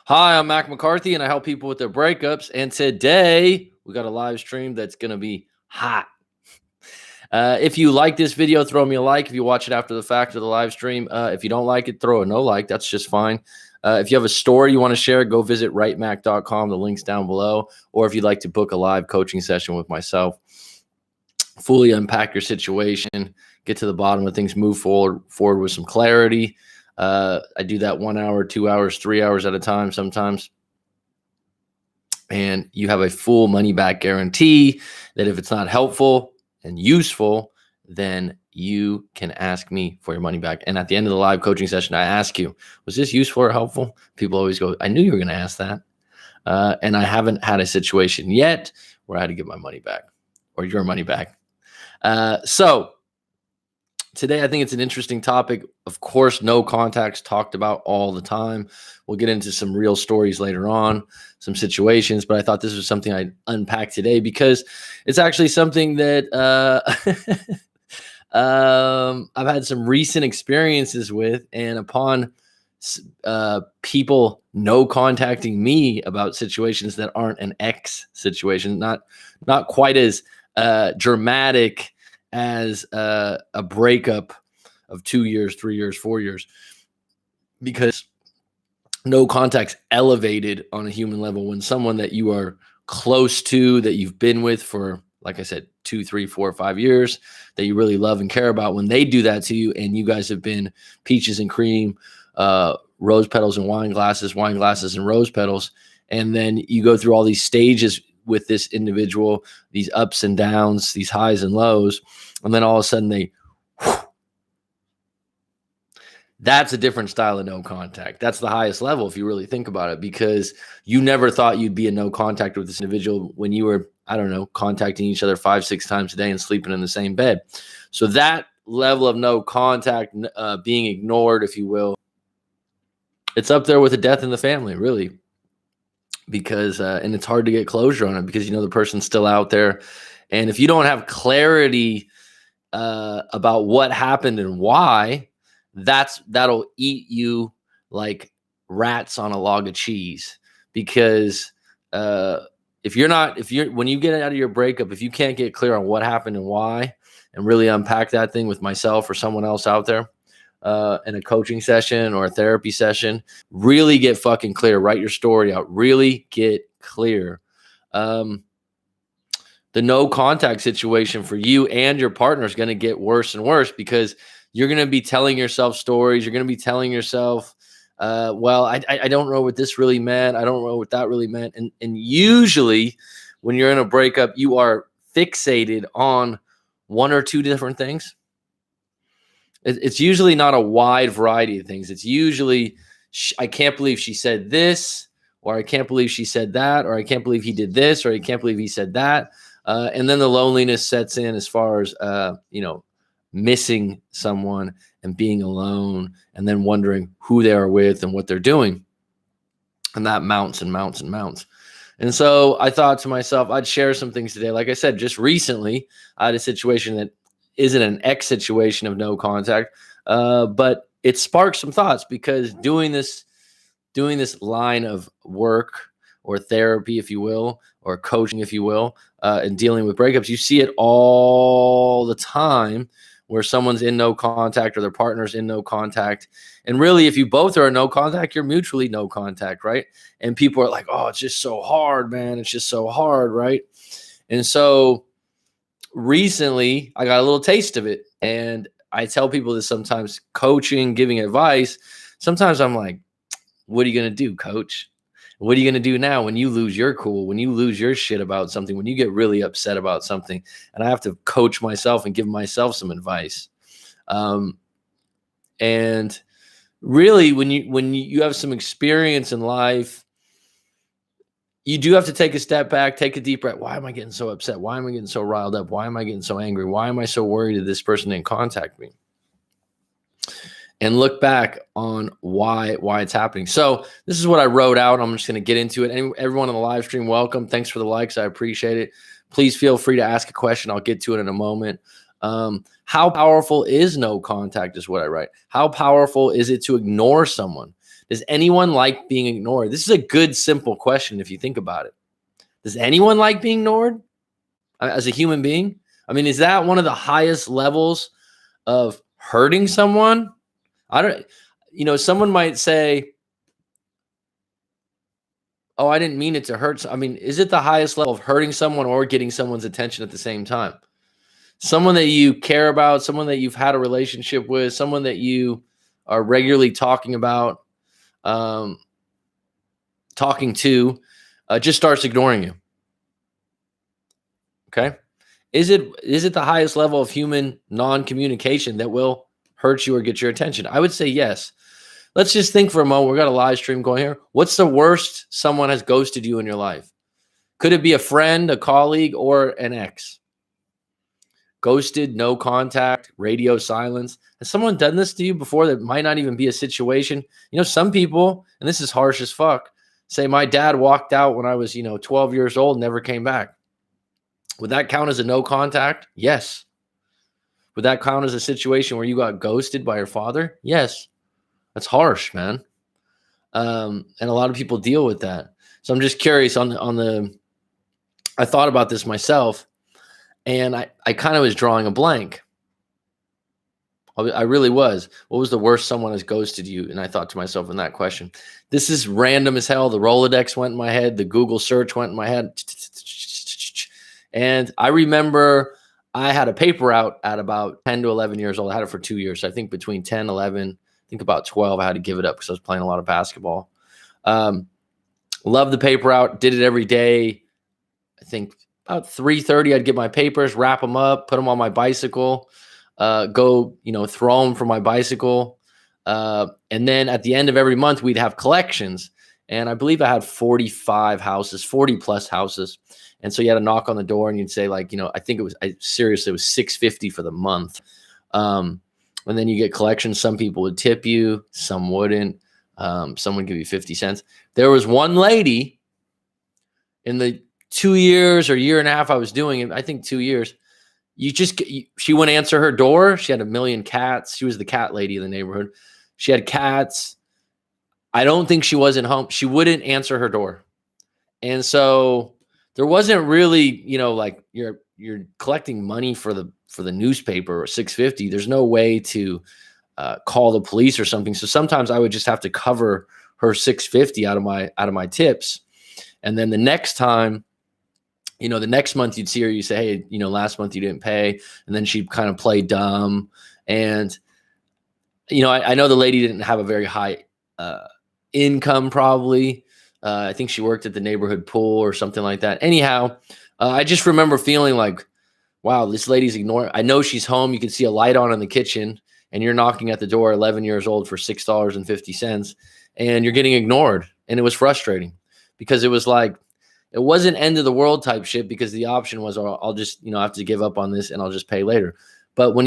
Hi, I'm Mac McCarthy, and I help people with their breakups. And today we got a live stream that's going to be hot. If you like this video, throw me a like. If you watch it after the fact of the live stream, if you don't like it, throw a no like. That's just fine. If you have a story you want to share, go visit writemac.com. The link's down below. Or if you'd like to book a live coaching session with myself, fully unpack your situation, get to the bottom of things, move forward with some clarity. I do that 1 hour, 2 hours, 3 hours at a time sometimes. And you have a full money back guarantee that if it's not helpful and useful, then you can ask me for your money back. And at the end of the live coaching session, I ask you, was this useful or helpful? People always go, I knew you were going to ask that. And I haven't had a situation yet where I had to get my money back or your money back. So today, I think it's an interesting topic. Of course, no contact's talked about all the time. We'll get into some real stories later on, some situations, but I thought this was something I'd unpack today because it's actually something that I've had some recent experiences with, and upon people no contacting me about situations that aren't an ex situation, not quite as dramatic as a breakup of 2 years, 3 years, 4 years, because no contact's elevated on a human level when someone that you are close to, that you've been with for, like I said, 2, 3, 4, 5 years, that you really love and care about, when they do that to you and you guys have been peaches and cream, rose petals and wine glasses and rose petals, and then you go through all these stages with this individual, these ups and downs, these highs and lows, and then all of a sudden that's a different style of no contact. That's the highest level if you really think about it, because you never thought you'd be in no contact with this individual when you were, I don't know, contacting each other 5-6 times a day and sleeping in the same bed. So that level of no contact, being ignored, if you will, it's up there with a death in the family, really. Because and it's hard to get closure on it because the person's still out there, and if you don't have clarity about what happened and why, that'll eat you like rats on a log of cheese. Because when you get out of your breakup, if you can't get clear on what happened and why, and really unpack that thing with myself or someone else out there, in a coaching session or a therapy session, really get fucking clear. Write your story out. Really get clear. The no contact situation for you and your partner is going to get worse and worse, because you're going to be telling yourself stories. You're going to be telling yourself, well, I don't know what this really meant. I don't know what that really meant. And usually when you're in a breakup, you are fixated on one or two different things. It's usually not a wide variety of things. It's usually, I can't believe she said this, or I can't believe she said that, or I can't believe he did this, or I can't believe he said that. And then the loneliness sets in as far as, missing someone and being alone, and then wondering who they are with and what they're doing. And that mounts and mounts and mounts. And so I thought to myself, I'd share some things today. Like I said, just recently, I had a situation that isn't an X situation of no contact, but it sparked some thoughts, because doing this line of work or therapy, if you will, or coaching, if you will, and dealing with breakups, you see it all the time, where someone's in no contact or their partner's in no contact. And really, if you both are in no contact, you're mutually no contact, right? And people are like, oh, it's just so hard, man. It's just so hard, right? And so recently I got a little taste of it, and I tell people this sometimes, coaching, giving advice. Sometimes I'm like, what are you going to do, coach? What are you going to do now when you lose your cool, when you lose your shit about something, when you get really upset about something? And I have to coach myself and give myself some advice. And really, when you have some experience in life, you do have to take a step back, take a deep breath. Why am I getting so upset? Why am I getting so riled up? Why am I getting so angry? Why am I so worried that this person didn't contact me? And look back on why it's happening. So this is what I wrote out. I'm just going to get into it. Everyone on the live stream, welcome. Thanks for the likes. I appreciate it. Please feel free to ask a question. I'll get to it in a moment. How powerful is no contact is what I write. How powerful is it to ignore someone? Does anyone like being ignored? This is a good, simple question if you think about it. Does anyone like being ignored as a human being? I mean, is that one of the highest levels of hurting someone? I don't, someone might say, oh, I didn't mean it to hurt. I mean, is it the highest level of hurting someone or getting someone's attention at the same time? Someone that you care about, someone that you've had a relationship with, someone that you are regularly talking about, talking to, just starts ignoring you. Okay. Is it the highest level of human non-communication that will hurt you or get your attention? I would say yes. Let's just think for a moment. We got a live stream going here. What's the worst someone has ghosted you in your life? Could it be a friend, a colleague, or an ex? Ghosted, no contact, radio silence. Has someone done this to you before that might not even be a situation? Some people, and this is harsh as fuck, say my dad walked out when I was, 12 years old, and never came back. Would that count as a no contact? Yes. Would that count as a situation where you got ghosted by your father? Yes. That's harsh, man. And a lot of people deal with that. So I'm just curious I thought about this myself, and I kind of was drawing a blank. I really was. What was the worst someone has ghosted you? And I thought to myself in that question, this is random as hell. The Rolodex went in my head. The Google search went in my head. And I remember I had a paper route at about 10 to 11 years old. I had it for 2 years. So I think between 10, 11, I think about 12, I had to give it up because I was playing a lot of basketball. Loved the paper route. Did it every day. I think about 3:30, I'd get my papers, wrap them up, put them on my bicycle, go, throw them from my bicycle. And then at the end of every month, we'd have collections. And I believe I had 45 houses, 40 plus houses. And so you had to knock on the door and you'd say I think it was $650 for the month. And then you get collections. Some people would tip you, some wouldn't. Some would give you 50 cents. There was one lady in the 2 years or year and a half I was doing it, I think 2 years, she wouldn't answer her door. She had a million cats. She was the cat lady in the neighborhood. She had cats. I don't think she wasn't home. She wouldn't answer her door. And so there wasn't really, you're collecting money for the newspaper or $650. There's no way to call the police or something. So sometimes I would just have to cover her $650 out of my tips. And then the next time, the next month you'd see her, you say, hey, last month you didn't pay. And then she'd kind of play dumb. And, I know the lady didn't have a very high income probably. I think she worked at the neighborhood pool or something like that. Anyhow, I just remember feeling like, wow, this lady's ignoring. I know she's home. You can see a light on in the kitchen and you're knocking at the door 11 years old for $6.50 and you're getting ignored. And it was frustrating because it was like, it wasn't end of the world type shit because the option was, I'll just, have to give up on this and I'll just pay later. But when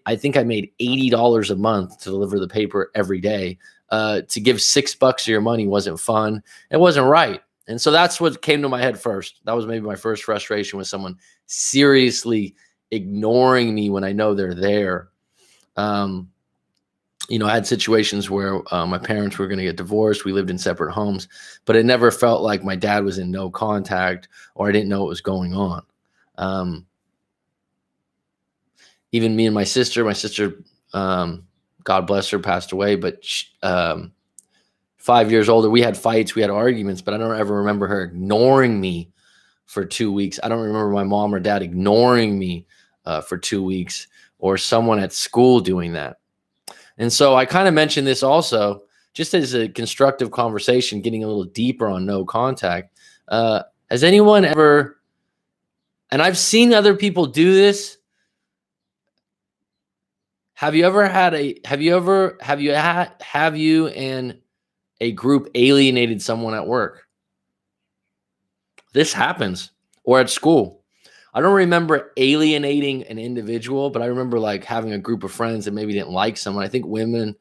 I think I made $80 a month to deliver the paper every day, to give $6 of your money wasn't fun. It wasn't right. And so that's what came to my head first. That was maybe my first frustration with someone seriously ignoring me when I know they're there. I had situations where my parents were going to get divorced. We lived in separate homes, but it never felt like my dad was in no contact or I didn't know what was going on. Even me and my sister, God bless her, passed away, but 5 years older, we had fights, we had arguments, but I don't ever remember her ignoring me for 2 weeks. I don't remember my mom or dad ignoring me for 2 weeks or someone at school doing that. And so I kind of mentioned this also just as a constructive conversation, getting a little deeper on no contact. Has anyone ever, and I've seen other people do this. Have you and a group alienated someone at work? This happens, or at school. I don't remember alienating an individual, but I remember having a group of friends that maybe didn't like someone. I think women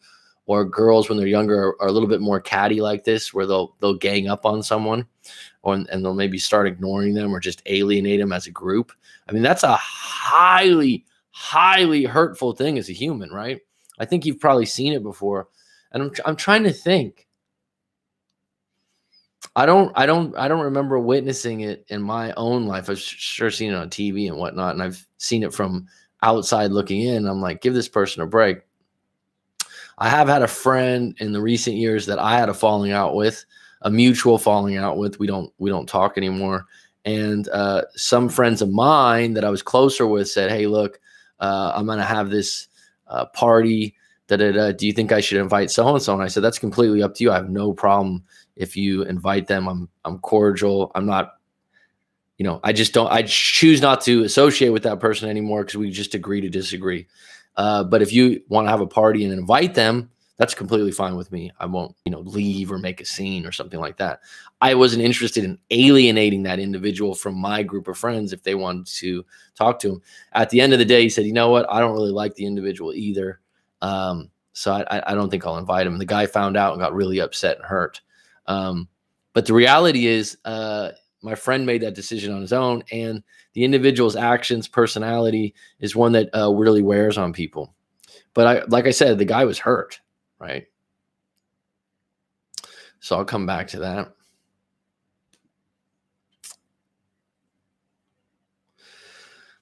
or girls when they're younger are a little bit more catty like this, where they'll gang up on someone and they'll maybe start ignoring them or just alienate them as a group. I mean, that's a highly hurtful thing as a human, right? I think you've probably seen it before. And I'm trying to think. I don't remember witnessing it in my own life. I've sure seen it on TV and whatnot, and I've seen it from outside looking in. I'm like, give this person a break. I have had a friend in the recent years that I had a falling out with, a mutual falling out with. We don't talk anymore. And some friends of mine that I was closer with said, "Hey, look, I'm gonna have this party. Da, da, da. Do you think I should invite so and so?" And I said, "That's completely up to you. I have no problem if you invite them. I'm cordial. I'm not, I just don't. I choose not to associate with that person anymore because we just agree to disagree. But if you want to have a party and invite them, that's completely fine with me. I won't, leave or make a scene or something like that. I wasn't interested in alienating that individual from my group of friends if they wanted to talk to him. At the end of the day, he said, "You know what? I don't really like the individual either. So I don't think I'll invite him." And the guy found out and got really upset and hurt. But the reality is, my friend made that decision on his own, and the individual's actions, personality is one that really wears on people. But like I said, the guy was hurt, right? So I'll come back to that.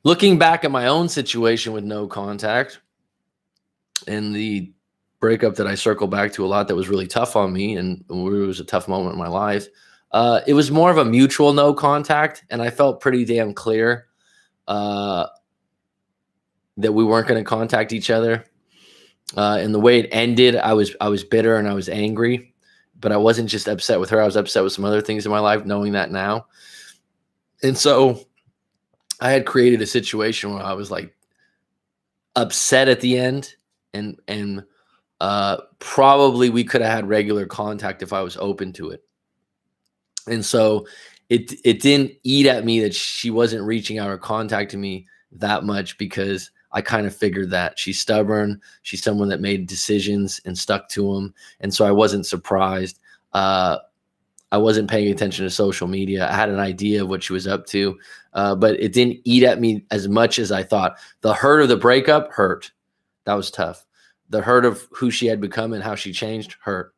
Looking back at my own situation with no contact and the breakup that I circle back to a lot that was really tough on me and it was a tough moment in my life. It was more of a mutual no contact, and I felt pretty damn clear uh, that we weren't going to contact each other. And the way it ended, I was bitter and I was angry, but I wasn't just upset with her. I was upset with some other things in my life, knowing that now. And so I had created a situation where I was like upset at the end, and probably we could have had regular contact if I was open to it. And so it didn't eat at me that she wasn't reaching out or contacting me that much, because I kind of figured that she's stubborn. She's someone that made decisions and stuck to them. And so I wasn't surprised. I wasn't paying attention to social media. I had an idea of what she was up to, but it didn't eat at me as much as I thought. The hurt of the breakup hurt. That was tough. The hurt of who she had become and how she changed hurt.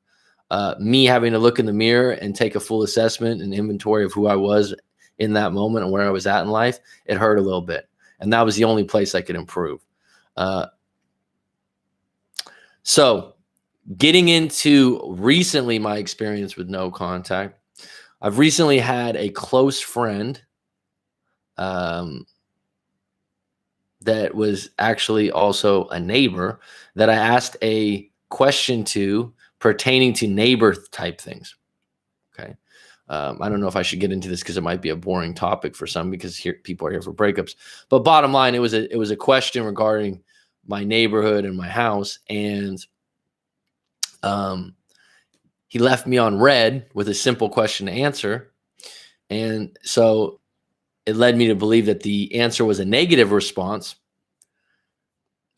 Me having to look in the mirror and take a full assessment and inventory of who I was in that moment and where I was at in life, it hurt a little bit. And that was the only place I could improve. So getting into recently my experience with no contact, I've recently had a close friend that was actually also a neighbor that I asked a question to pertaining to neighbor type things. Okay. I don't know if I should get into this because it might be a boring topic for some, because here people are here for breakups. But bottom line, it was a question regarding my neighborhood and my house, and he left me on red with a simple question to answer, and so it led me to believe that the answer was a negative response.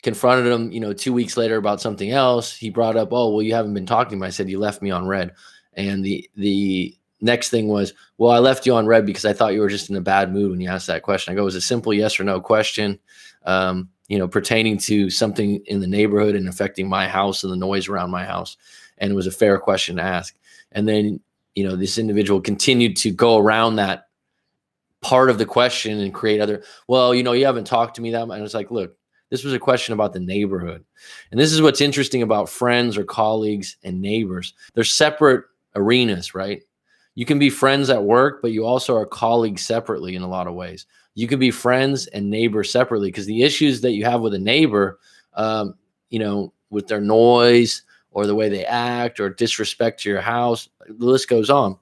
Confronted him, 2 weeks later about something else. He brought up, "Oh, well, you haven't been talking to me." I said, "You left me on red." And the next thing was, "Well, I left you on red because I thought you were just in a bad mood when you asked that question." I go, "It was a simple yes or no question, pertaining to something in the neighborhood and affecting my house and the noise around my house. And it was a fair question to ask." And then, this individual continued to go around that part of the question and create other, "Well, you haven't talked to me that much." And it's like, look, this was a question about the neighborhood. And this is what's interesting about friends or colleagues and neighbors. They're separate arenas, right? You can be friends at work, but you also are colleagues separately in a lot of ways. You can be friends and neighbors separately, because the issues that you have with a neighbor, with their noise or the way they act or disrespect to your house, the list goes on.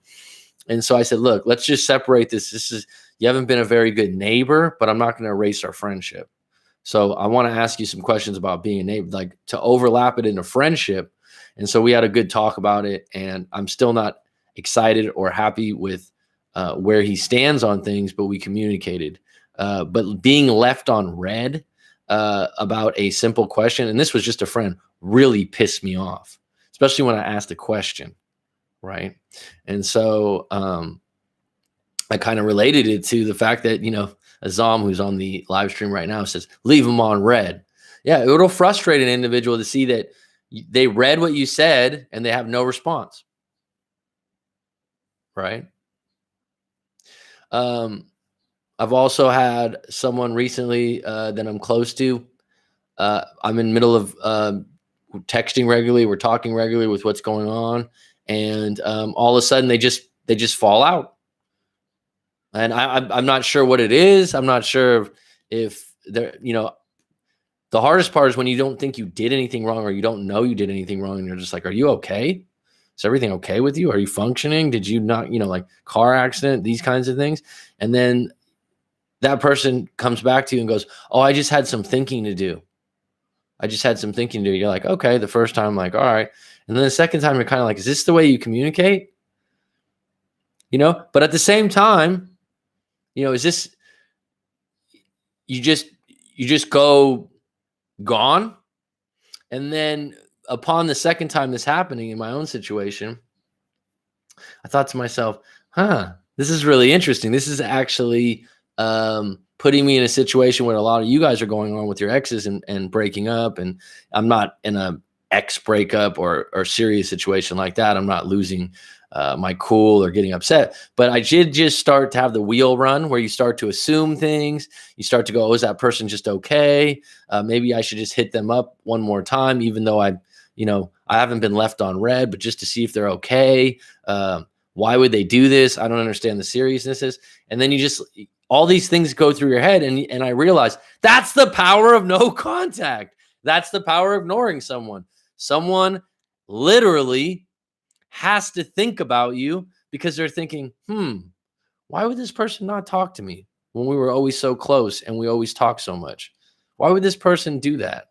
And so I said, look, let's just separate this. You haven't been a very good neighbor, but I'm not going to erase our friendship. So I want to ask you some questions about being a neighbor, like to overlap it into friendship. And so we had a good talk about it, and I'm still not excited or happy with where he stands on things, but we communicated. But being left on red about a simple question, and this was just a friend, really pissed me off, especially when I asked a question, right? And so I kind of related it to the fact that, Azam, who's on the live stream right now, says, "Leave them on red." Yeah, it'll frustrate an individual to see that they read what you said and they have no response. right? I've also had someone recently that I'm close to. I'm in the middle of texting regularly. We're talking regularly with what's going on, and all of a sudden they just fall out. And I'm not sure what it is. I'm not sure if they're, the hardest part is when you don't think you did anything wrong, or you don't know you did anything wrong, and you're just like, are you okay? Is everything okay with you? Are you functioning? Did you not, like car accident, these kinds of things? And then that person comes back to you and goes, oh, I just had some thinking to do. I just had some thinking to do. You're like, okay, the first time, like, all right. And then the second time, you're kind of like, is this the way you communicate? But at the same time, is this, you just go gone? And then upon the second time this happening in my own situation, I thought to myself, this is really interesting. This is actually putting me in a situation where a lot of you guys are going on with your exes and breaking up. And I'm not in a ex breakup or serious situation like that. I'm not losing my cool or getting upset. But I did just start to have the wheel run where you start to assume things. You start to go, oh, is that person just okay? Maybe I should just hit them up one more time, even though I haven't been left on red, but just to see if they're okay. Why would they do this? I don't understand the seriousness. And then all these things go through your head. And I realized that's the power of no contact. That's the power of ignoring someone. Someone literally has to think about you because they're thinking, why would this person not talk to me when we were always so close and we always talk so much? Why would this person do that?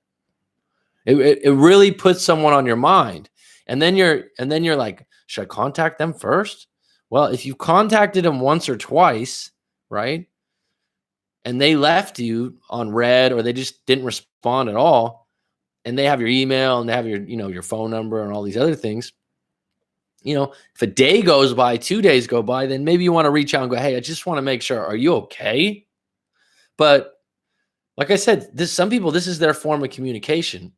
It really puts someone on your mind. And then you're like, should I contact them first? Well, if you contacted them once or twice, right, and they left you on red or they just didn't respond at all, and they have your email and they have your, your phone number and all these other things, if a day goes by, 2 days go by, then maybe you want to reach out and go, hey, I just want to make sure, are you okay? But like I said, some people, this is their form of communication.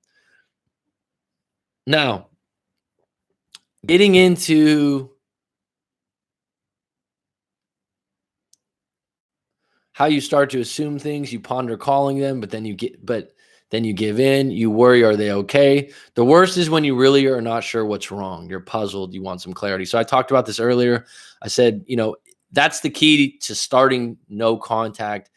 Now, getting into how you start to assume things, you ponder calling them, but then you give in, you worry, are they okay? The worst is when you really are not sure what's wrong. You're puzzled, you want some clarity. So I talked about this earlier. I said, that's the key to starting no contact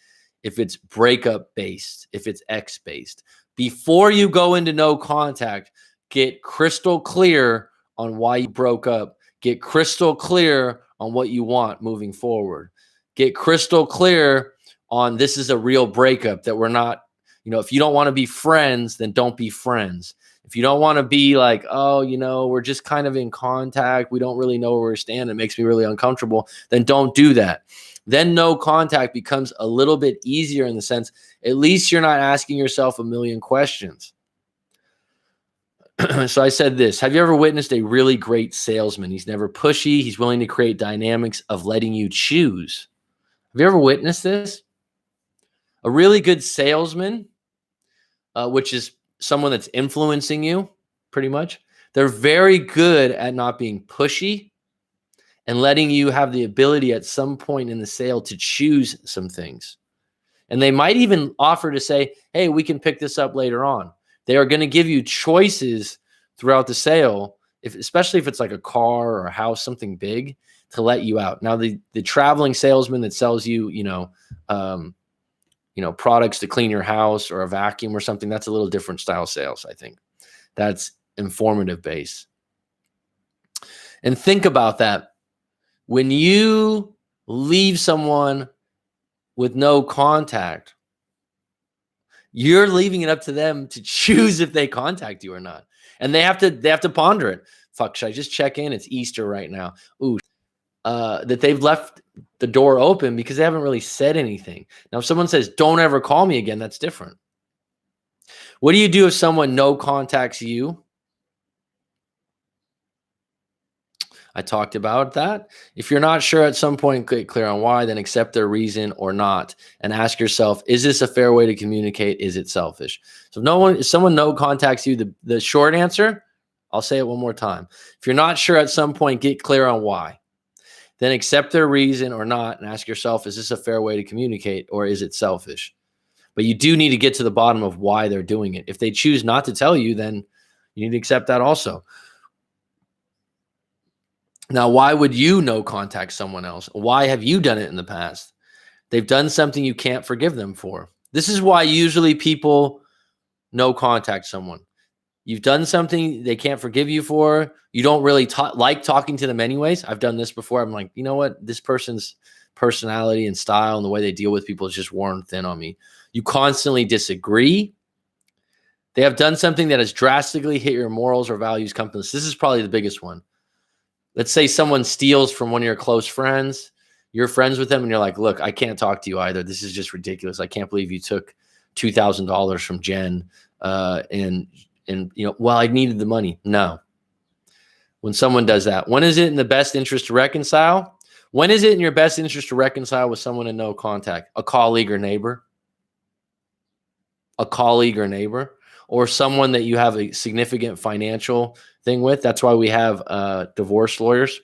if it's breakup based, if it's ex based. Before you go into no contact, get crystal clear on why you broke up. Get crystal clear on what you want moving forward. Get crystal clear on this is a real breakup, that we're not, if you don't want to be friends, then don't be friends. If you don't want to be like, oh, we're just kind of in contact, we don't really know where we stand, it makes me really uncomfortable, then don't do that. Then no contact becomes a little bit easier in the sense, at least you're not asking yourself a million questions. So I said this, have you ever witnessed a really great salesman? He's never pushy. He's willing to create dynamics of letting you choose. Have you ever witnessed this? A really good salesman, which is someone that's influencing you pretty much. They're very good at not being pushy and letting you have the ability at some point in the sale to choose some things. And they might even offer to say, hey, we can pick this up later on. They are going to give you choices throughout the sale, especially if it's like a car or a house, something big, to let you out. Now, the traveling salesman that sells you, products to clean your house or a vacuum or something, that's a little different style sales, I think. That's informative base. And think about that. When you leave someone with no contact, you're leaving it up to them to choose if they contact you or not. And they have to ponder it. Fuck, should I just check in? It's Easter right now. Ooh, that they've left the door open because they haven't really said anything. Now, if someone says, don't ever call me again, that's different. What do you do if someone no contacts you? I talked about that. If you're not sure at some point, get clear on why, then accept their reason or not. And ask yourself, is this a fair way to communicate? Is it selfish? So if someone no contacts you, the short answer, I'll say it one more time. If you're not sure at some point, get clear on why. then accept their reason or not and ask yourself, is this a fair way to communicate or is it selfish? But you do need to get to the bottom of why they're doing it. If they choose not to tell you, then you need to accept that also. Now, why would you no contact someone else? Why have you done it in the past? They've done something you can't forgive them for. This is why usually people no contact someone. You've done something they can't forgive you for. You don't really like talking to them anyways. I've done this before. I'm like, you know what? This person's personality and style and the way they deal with people is just worn thin on me. You constantly disagree. They have done something that has drastically hit your morals or values compass. This is probably the biggest one. Let's say someone steals from one of your close friends. You're friends with them and you're like, look, I can't talk to you either. This is just ridiculous. I can't believe you took $2,000 from Jen. And well, I needed the money. No. When someone does that, when is it in the best interest to reconcile? When is it in your best interest to reconcile with someone in no contact? A colleague or neighbor? A colleague or neighbor? Or someone that you have a significant financial thing with? That's why we have divorce lawyers,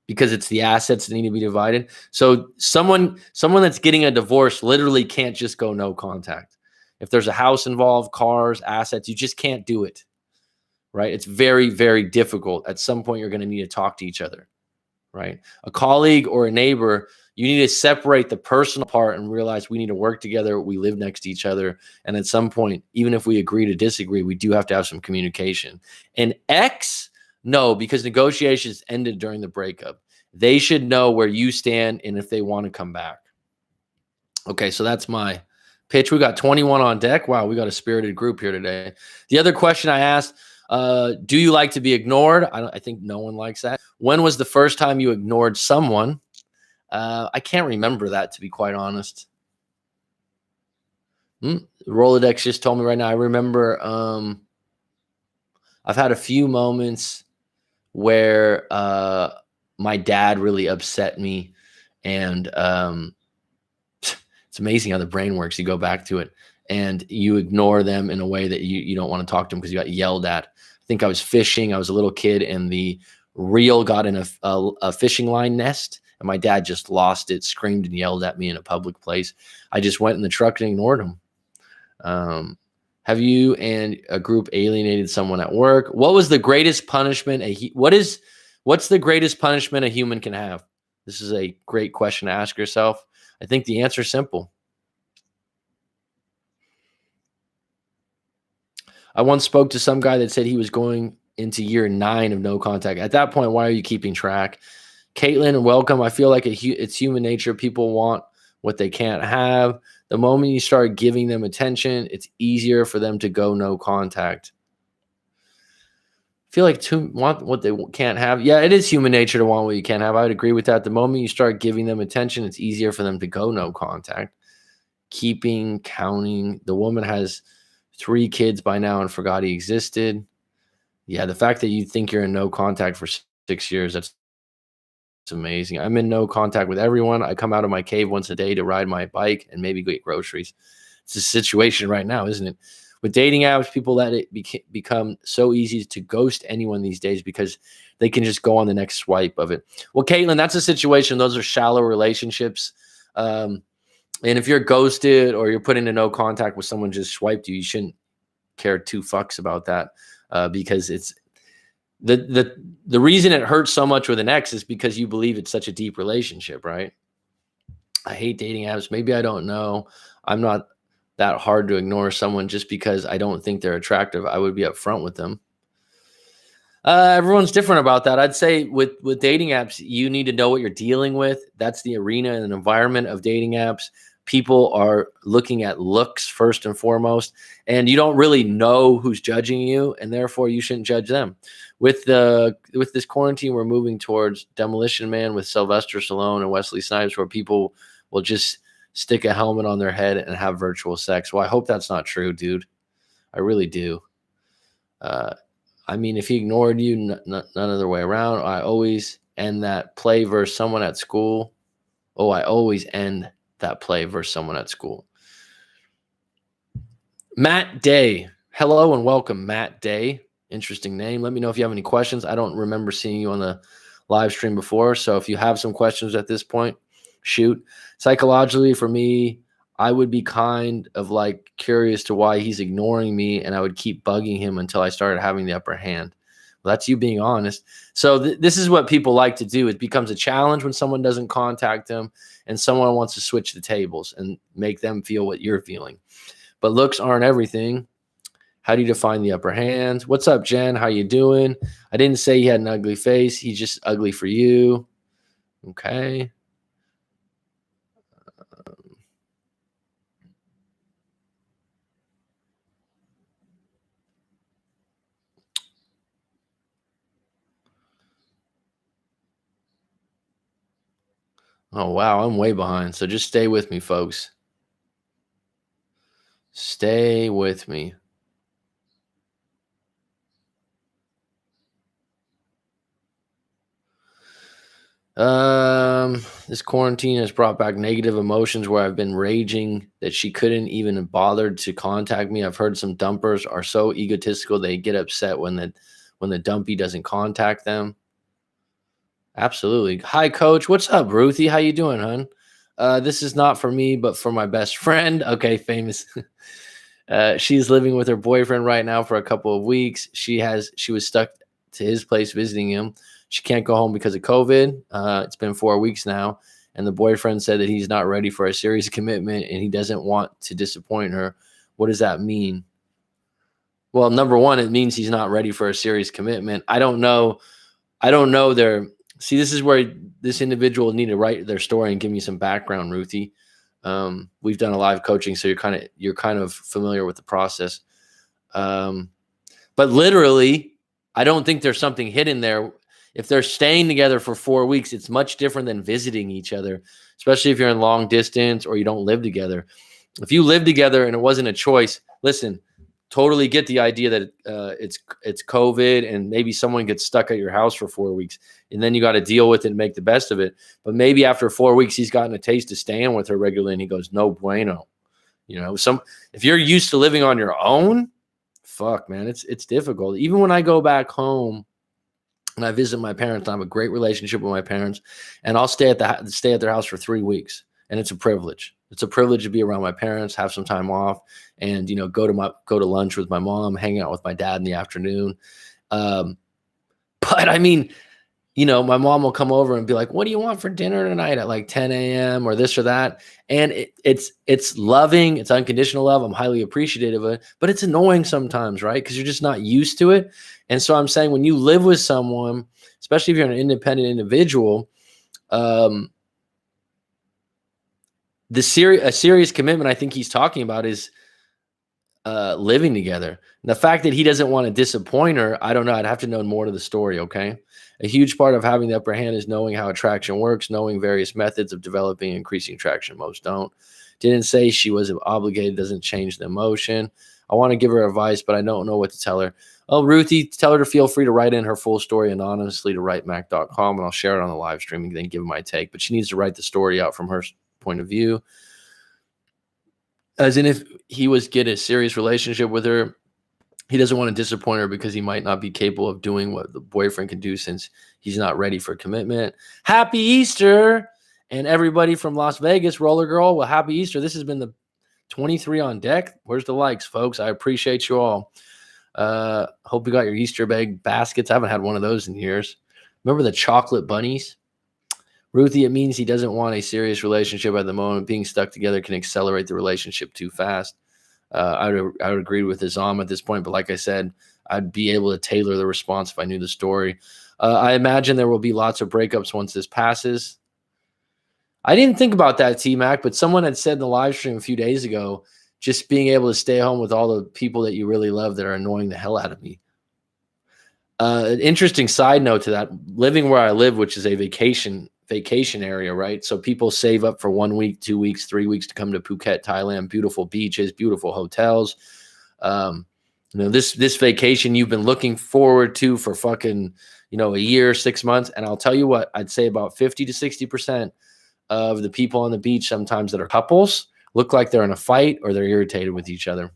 because it's the assets that need to be divided. So someone that's getting a divorce literally can't just go no contact. If there's a house involved, cars, assets, you just can't do it, right? It's very, very difficult. At some point, you're going to need to talk to each other, right? A colleague or a neighbor, you need to separate the personal part and realize we need to work together. We live next to each other. And at some point, even if we agree to disagree, we do have to have some communication. And ex, no, because negotiations ended during the breakup. They should know where you stand and if they want to come back. Okay, so that's my pitch. We got 21 on deck. Wow, we got a spirited group here today. The other question I asked, do you like to be ignored? I think no one likes that. When was the first time you ignored someone? I can't remember that, to be quite honest. Rolodex just told me right now. I remember I've had a few moments where my dad really upset me, and it's amazing how the brain works. You go back to it and you ignore them in a way that you don't want to talk to them because you got yelled at. I think I was fishing. I was a little kid and the reel got in a fishing line nest and my dad just lost it, screamed and yelled at me in a public place. I just went in the truck and ignored him. Have you and a group alienated someone at work? What was the greatest punishment? What's the greatest punishment a human can have? This is a great question to ask yourself. I think the answer is simple. I once spoke to some guy that said he was going into year 9 of no contact. At that point, why are you keeping track? Caitlin, welcome. I feel like it's human nature. People want what they can't have. The moment you start giving them attention, it's easier for them to go no contact. I feel like to want what they can't have. Yeah, it is human nature to want what you can't have. I would agree with that. The moment you start giving them attention, it's easier for them to go no contact. Keeping, counting. The woman has 3 kids by now and forgot he existed. Yeah, the fact that you think you're in no contact for 6 years, that's amazing. I'm in no contact with everyone. I come out of my cave once a day to ride my bike and maybe get groceries. It's a situation right now, isn't it? With dating apps, people let it become so easy to ghost anyone these days because they can just go on the next swipe of it. Well, Caitlin, that's a situation. Those are shallow relationships. And if you're ghosted or you're put into no contact with someone just swiped you, you shouldn't care 2 fucks about that because it's the reason it hurts so much with an ex is because you believe it's such a deep relationship, right? I hate dating apps. Maybe I don't know. I'm not that hard to ignore someone just because I don't think they're attractive. I would be upfront with them. Everyone's different about that. I'd say with dating apps, you need to know what you're dealing with. That's the arena and environment of dating apps. People are looking at looks first and foremost, and you don't really know who's judging you, and therefore you shouldn't judge them. With this quarantine, we're moving towards Demolition Man with Sylvester Stallone and Wesley Snipes, where people will just stick a helmet on their head and have virtual sex. Well, I hope that's not true, dude. I really do. I mean, if he ignored you, none other way around. I always end that play versus someone at school. Oh, I always end that play versus someone at school. Matt Day. Hello and welcome, Matt Day. Interesting name. Let me know if you have any questions. I don't remember seeing you on the live stream before. So if you have some questions at this point, shoot. Psychologically, for me, I would be kind of like curious to why he's ignoring me, and I would keep bugging him until I started having the upper hand. Well, that's you being honest. So this is what people like to do. It becomes a challenge when someone doesn't contact them, and someone wants to switch the tables and make them feel what you're feeling. But looks aren't everything. How do you define the upper hand? What's up, Jen? How you doing? I didn't say he had an ugly face. He's just ugly for you. Okay. Oh, wow. I'm way behind. So just stay with me, folks. Stay with me. This quarantine has brought back negative emotions where I've been raging that she couldn't even bothered to contact me. I've heard some dumpers are so egotistical they get upset when the dumpy doesn't contact them. Absolutely. Hi, Coach. What's up, Ruthie? How you doing, hon? This is not for me, but for my best friend. Okay, famous. She's living with her boyfriend right now for a couple of weeks. She was stuck to his place visiting him. She can't go home because of COVID. It's been 4 weeks now, and the boyfriend said that he's not ready for a serious commitment and he doesn't want to disappoint her. What does that mean? Well, number one, it means he's not ready for a serious commitment. I don't know their. See, this is where this individual need to write their story and give me some background, Ruthie. We've done a live coaching, so you're kind of familiar with the process. But literally, I don't think there's something hidden there. If they're staying together for 4 weeks, it's much different than visiting each other, especially if you're in long distance or you don't live together. If you live together and it wasn't a choice, listen, totally get the idea that it's COVID and maybe someone gets stuck at your house for 4 weeks and then you got to deal with it and make the best of it. But maybe after 4 weeks, he's gotten a taste of staying with her regularly and he goes, no bueno. If you're used to living on your own, fuck, man, it's difficult. Even when I go back home and I visit my parents, I have a great relationship with my parents, and I'll stay at their house for 3 weeks, and it's a privilege. It's a privilege to be around my parents, have some time off, and go to lunch with my mom, hang out with my dad in the afternoon. But I mean, my mom will come over and be like, what do you want for dinner tonight at like 10 a.m. or this or that? And it's loving, it's unconditional love. I'm highly appreciative of it, but it's annoying sometimes, right? Because you're just not used to it. And so I'm saying when you live with someone, especially if you're an independent individual, a serious commitment I think he's talking about is living together. And the fact that he doesn't want to disappoint her, I don't know. I'd have to know more to the story, okay? A huge part of having the upper hand is knowing how attraction works, knowing various methods of developing and increasing attraction. Most don't. Didn't say she was obligated, doesn't change the emotion. I want to give her advice, but I don't know what to tell her. Oh, Ruthie, tell her to feel free to write in her full story anonymously to writemac.com, and I'll share it on the live stream and then give my take. But she needs to write the story out from her point of view. As in, if he was get a serious relationship with her, he doesn't want to disappoint her because he might not be capable of doing what the boyfriend can do since he's not ready for commitment. Happy Easter! And everybody from Las Vegas, Roller Girl, well, happy Easter. This has been the 23 on deck. Where's the likes, folks? I appreciate you all. Hope you got your Easter egg baskets. I haven't had one of those in years. Remember the chocolate bunnies? Ruthie, it means he doesn't want a serious relationship at the moment. Being stuck together can accelerate the relationship too fast. I would agree with Isam at this point, but like I said, I'd be able to tailor the response if I knew the story. I imagine there will be lots of breakups once this passes. I didn't think about that, T-Mac, but someone had said in the live stream a few days ago, just being able to stay home with all the people that you really love that are annoying the hell out of me. An interesting side note to that, living where I live, which is a vacation area, right? So people save up for 1 week, 2 weeks, 3 weeks to come to Phuket, Thailand, beautiful beaches, beautiful hotels. This vacation you've been looking forward to for fucking, a year, 6 months. And I'll tell you what, I'd say about 50 to 60% of the people on the beach sometimes that are couples look like they're in a fight or they're irritated with each other.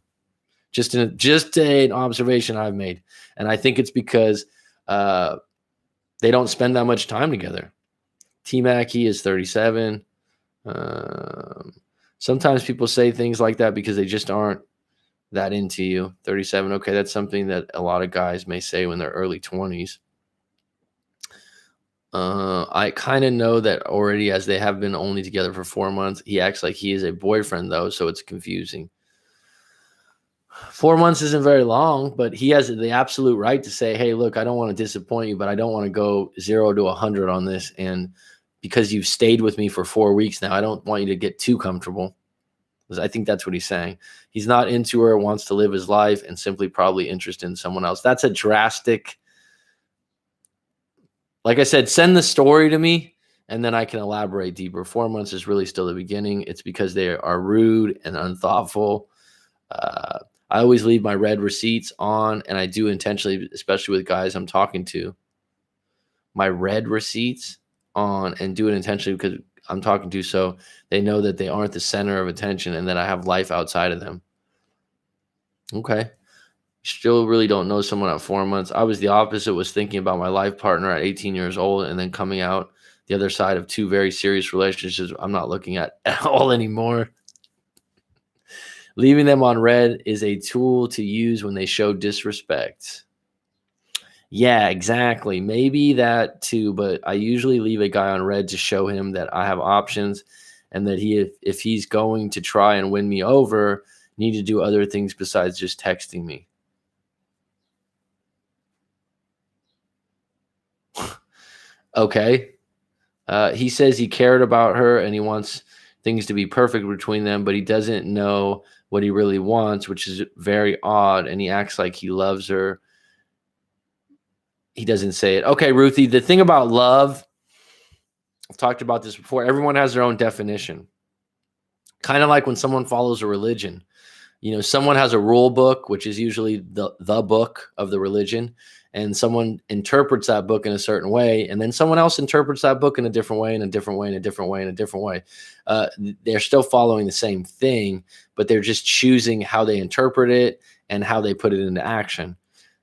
Just an observation I've made. And I think it's because They don't spend that much time together. T-Mac, he is 37. Sometimes people say things like that because they just aren't that into you. 37. Okay, that's something that a lot of guys may say when they're early 20s. I kind of know that already, as they have been only together for 4 months. He acts like he is a boyfriend, though, so it's confusing. 4 months isn't very long, but he has the absolute right to say, hey, look, I don't want to disappoint you, but I don't want to go 0 to 100 on this. And because you've stayed with me for 4 weeks now, I don't want you to get too comfortable. I think that's what he's saying. He's not into her, wants to live his life, and simply probably interested in someone else. That's a drastic. Like I said, send the story to me, and then I can elaborate deeper. 4 months is really still the beginning. It's because they are rude and unthoughtful. I always leave my red receipts on, and I do intentionally, especially with guys I'm talking to. My red receipts on, and do it intentionally because I'm talking to, so they know that they aren't the center of attention and that I have life outside of them. Okay. Still really don't know someone at 4 months. I was the opposite, was thinking about my life partner at 18 years old and then coming out the other side of 2 very serious relationships I'm not looking at all anymore. Leaving them on red is a tool to use when they show disrespect. Yeah, exactly. Maybe that too, but I usually leave a guy on red to show him that I have options and that if he's going to try and win me over, need to do other things besides just texting me. Okay. He says he cared about her and he wants things to be perfect between them, but he doesn't know what he really wants, which is very odd. And he acts like he loves her. He doesn't say it. Okay, Ruthie, the thing about love, I've talked about this before. Everyone has their own definition. Kind of like when someone follows a religion. You know, someone has a rule book, which is usually the book of the religion, and someone interprets that book in a certain way, and then someone else interprets that book in a different way, in a different way, in a different way, in a different way. They're still following the same thing, but they're just choosing how they interpret it and how they put it into action.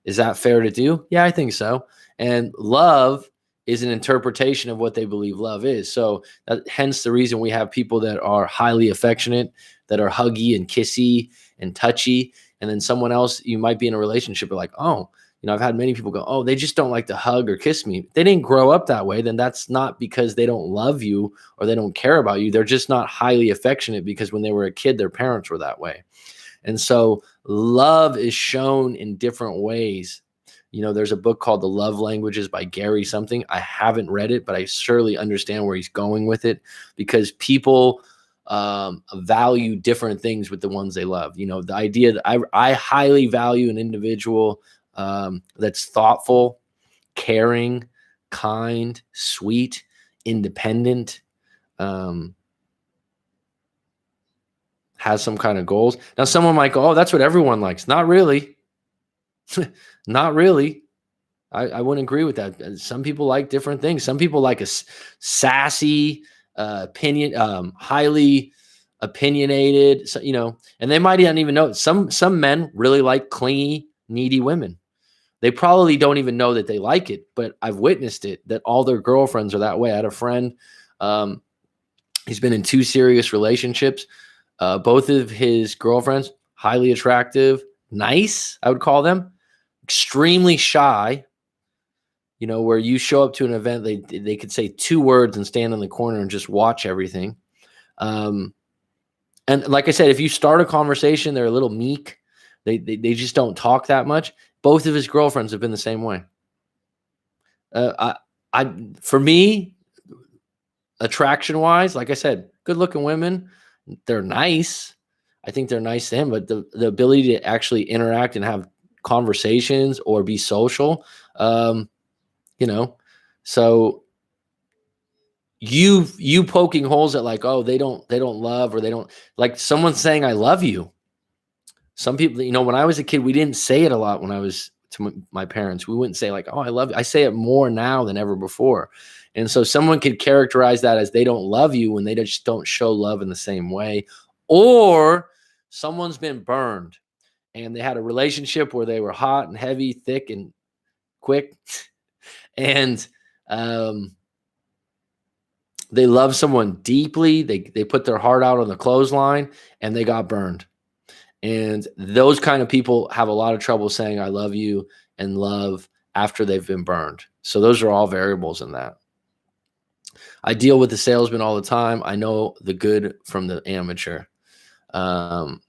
Is that fair to do? Yeah, I think so. And love is an interpretation of what they believe love is. So hence the reason we have people that are highly affectionate, that are huggy and kissy and touchy. And then someone else, you might be in a relationship, like, oh, you know, I've had many people go, oh, they just don't like to hug or kiss me. If they didn't grow up that way, then that's not because they don't love you or they don't care about you. They're just not highly affectionate because when they were a kid, their parents were that way. And so love is shown in different ways. You know, there's a book called The Love Languages by Gary something. I haven't read it, but I surely understand where he's going with it, because people value different things with the ones they love. You know, the idea that I highly value an individual that's thoughtful, caring, kind, sweet, independent, has some kind of goals. Now, someone might go, oh, that's what everyone likes. Not really. Not really. I wouldn't agree with that. Some people like different things. Some people like a sassy, highly opinionated, you know, and they might not even know. Some men really like clingy, needy women. They probably don't even know that they like it, but I've witnessed it, that all their girlfriends are that way. I had a friend, he's been in 2 serious relationships. Both of his girlfriends, highly attractive, nice, I would call them, extremely shy. You know, where you show up to an event, they could say 2 words and stand in the corner and just watch everything. And like I said, if you start a conversation, they're a little meek. They just don't talk that much. Both of his girlfriends have been the same way. For me, attraction wise, like I said, good looking women, they're nice. I think they're nice to him, but the ability to actually interact and have conversations or be social, you know, so you poking holes at, like, oh, they don't love, or they don't like someone saying I love you. Some people, you know, when I was a kid, we didn't say it a lot. When I was to my parents, we wouldn't say, like, oh, I love you. I say it more now than ever before. And so someone could characterize that as they don't love you when they just don't show love in the same way. Or someone's been burned and they had a relationship where they were hot and heavy, thick and quick. And They love someone deeply. They put their heart out on the clothesline and they got burned. And those kind of people have a lot of trouble saying I love you and love after they've been burned. So those are all variables in that. I deal with the salesman all the time. I know the good from the amateur. I'm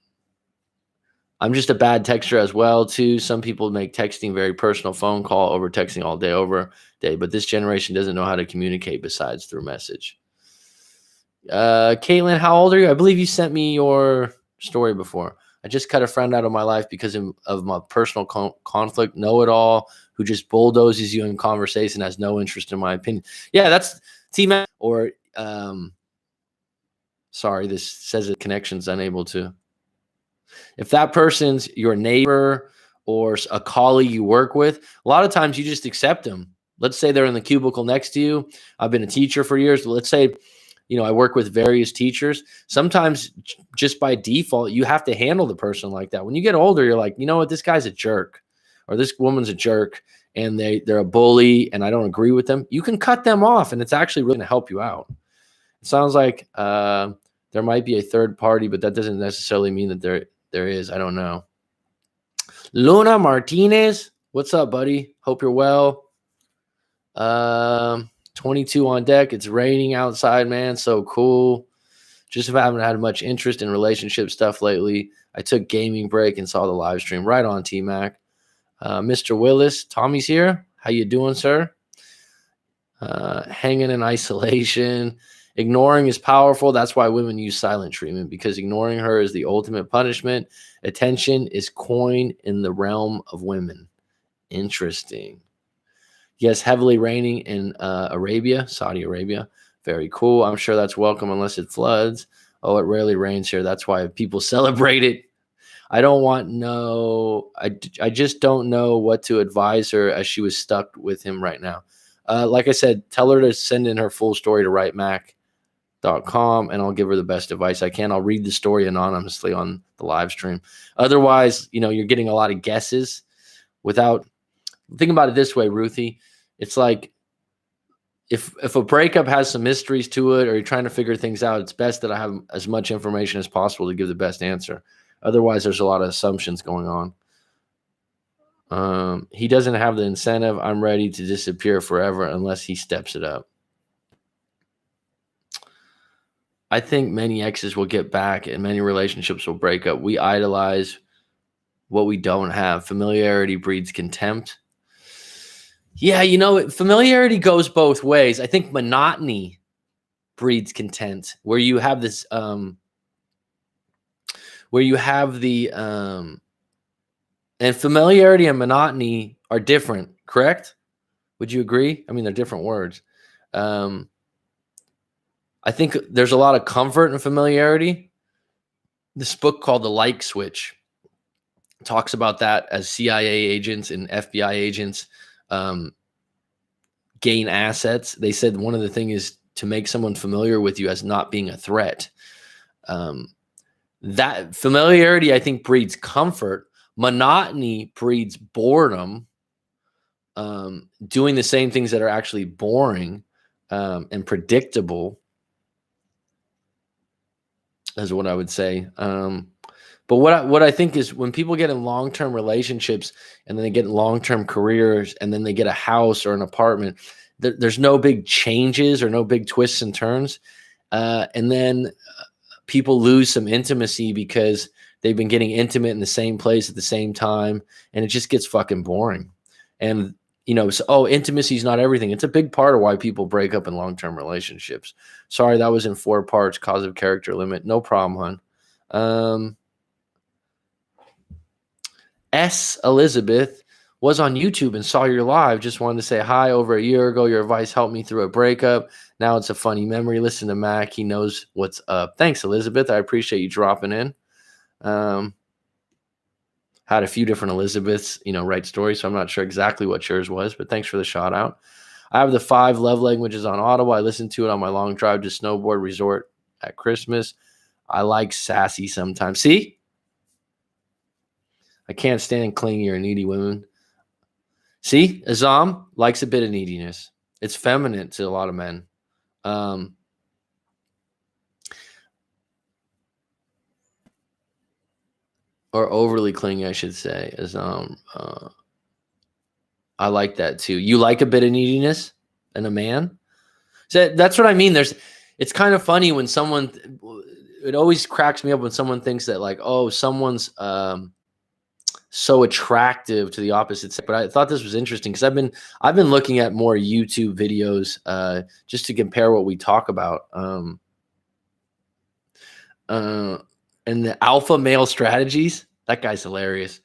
just a bad texter as well, too. Some people make texting very personal, phone call over texting all day over day, but this generation doesn't know how to communicate besides through message. Caitlin, how old are you? I believe you sent me your story before. I just cut a friend out of my life because of my personal conflict. Know-it-all who just bulldozes you in conversation, has no interest in my opinion. Yeah, that's T-Mac. Or, sorry, this says the connection's unable to. If that person's your neighbor or a colleague you work with, a lot of times you just accept them. Let's say they're in the cubicle next to you. I've been a teacher for years. Let's say, I work with various teachers. Sometimes just by default, you have to handle the person like that. When you get older, you're like, you know what, this guy's a jerk or this woman's a jerk and they're a bully and I don't agree with them. You can cut them off and it's actually really going to help you out. It sounds like there might be a third party, but that doesn't necessarily mean that there is. I don't know. Luna Martinez, what's up, buddy? Hope you're well. 22 on deck. It's raining outside, man. So cool. Just haven't had much interest in relationship stuff lately. I took gaming break and saw the live stream. Right on, T-Mac. Mr. Willis, Tommy's here. How you doing, sir? Hanging in isolation. Ignoring is powerful. That's why women use silent treatment, because ignoring her is the ultimate punishment. Attention is coin in the realm of women. Interesting. Yes, heavily raining in Arabia, Saudi Arabia. Very cool. I'm sure that's welcome unless it floods. Oh, it rarely rains here. That's why people celebrate it. I just don't know what to advise her as she was stuck with him right now. Like I said, tell her to send in her full story to writemac.com and I'll give her the best advice I can. I'll read the story anonymously on the live stream. Otherwise, you're getting a lot of guesses without. Think about it this way, Ruthie. It's like if a breakup has some mysteries to it or you're trying to figure things out, it's best that I have as much information as possible to give the best answer. Otherwise, there's a lot of assumptions going on. He doesn't have the incentive. I'm ready to disappear forever unless he steps it up. I think many exes will get back and many relationships will break up. We idolize what we don't have. Familiarity breeds contempt. Yeah, familiarity goes both ways. I think monotony breeds contempt, where you have this, and familiarity and monotony are different, correct? Would you agree? I mean, they're different words. I think there's a lot of comfort in familiarity. This book called The Like Switch talks about that as CIA agents and FBI agents gain assets. They said one of the things is to make someone familiar with you as not being a threat. That familiarity, I think, breeds comfort. Monotony breeds boredom. Doing the same things that are actually boring and predictable is what I would say. But what I think is when people get in long-term relationships and then they get in long-term careers and then they get a house or an apartment, there's no big changes or no big twists and turns. And then people lose some intimacy because they've been getting intimate in the same place at the same time. And it just gets fucking boring. And, intimacy is not everything. It's a big part of why people break up in long-term relationships. Sorry, that was in 4 parts, cause of character limit. No problem, hon. S. Elizabeth was on YouTube and saw your live. Just wanted to say hi. Over a year ago, your advice helped me through a breakup. Now it's a funny memory. Listen to Mac. He knows what's up. Thanks, Elizabeth. I appreciate you dropping in. Had a few different Elizabeths, write stories, so I'm not sure exactly what yours was, but thanks for the shout out. I have the 5 love languages on Audible. I listen to it on my long drive to snowboard resort at Christmas. I like sassy sometimes. See? I can't stand clingy or needy women. See? Azam likes a bit of neediness. It's feminine to a lot of men. Um, or overly clingy, I should say. I like that too. You like a bit of neediness in a man? So that's what I mean. It's kind of funny when someone, it always cracks me up when someone thinks that like, oh, someone's so attractive to the opposite sex. But I thought this was interesting because I've been looking at more YouTube videos just to compare what we talk about. Uh, and the alpha male strategies. That guy's hilarious.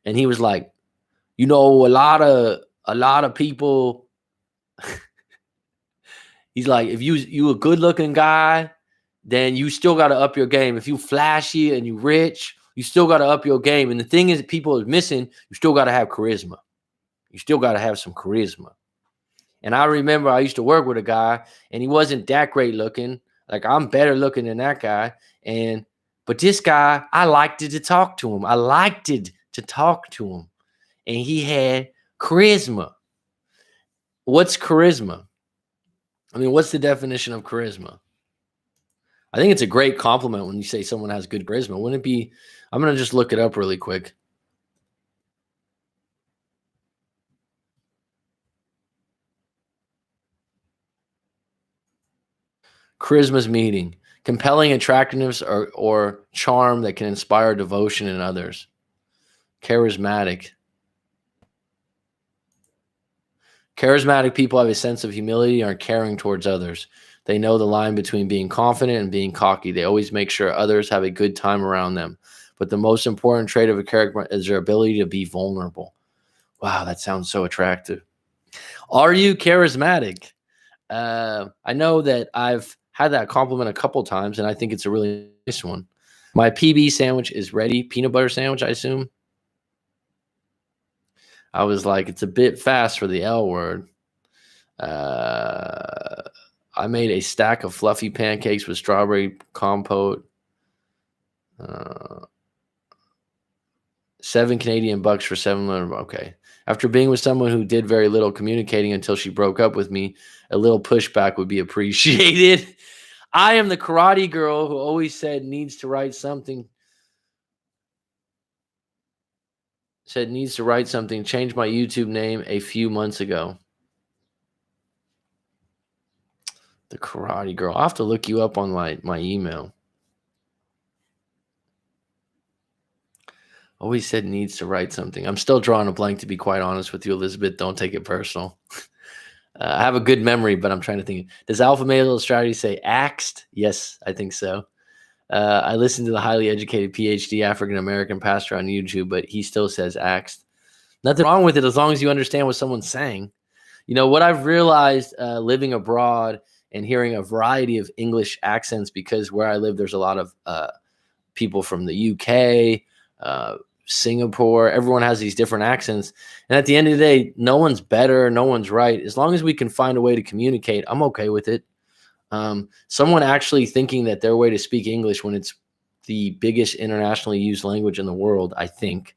And he was like, a lot of people. He's like, if you a good looking guy, then you still got to up your game. If you flashy and you rich, you still got to up your game. And the thing is, that people are missing. You still got to have charisma. You still got to have some charisma. And I remember I used to work with a guy, and he wasn't that great looking. Like I'm better looking than that guy. But this guy, I liked it to talk to him. And he had charisma. What's charisma? I mean, what's the definition of charisma? I think it's a great compliment when you say someone has good charisma. Wouldn't it be? I'm going to just look it up really quick. Charisma's meaning: compelling attractiveness or charm that can inspire devotion in others. Charismatic. Charismatic people have a sense of humility and are caring towards others. They know the line between being confident and being cocky. They always make sure others have a good time around them. But the most important trait of a character is their ability to be vulnerable. Wow, that sounds so attractive. Are you charismatic? I know that I've had that compliment a couple times, and I think it's a really nice one. My PB sandwich is ready. Peanut butter sandwich, I assume. I was like, it's a bit fast for the L word. I made a stack of fluffy pancakes with strawberry compote. $7 Canadian for 7. Okay. After being with someone who did very little communicating until she broke up with me, a little pushback would be appreciated. I am the karate girl who always said needs to write something. Changed my YouTube name a few months ago. The karate girl. I'll have to look you up on my email. Always said needs to write something. I'm still drawing a blank, to be quite honest with you, Elizabeth. Don't take it personal. I have a good memory, but I'm trying to think. Does alpha male strategy say axed? Yes, I think so. I listened to the highly educated PhD African-American pastor on YouTube, but he still says axed. Nothing wrong with it as long as you understand what someone's saying. You know, what I've realized living abroad and hearing a variety of English accents, because where I live, there's a lot of people from the UK, Singapore. Everyone has these different accents. And at the end of the day, no one's better. No one's right. As long as we can find a way to communicate, I'm okay with it. Someone actually thinking that their way to speak English when it's the biggest internationally used language in the world, I think,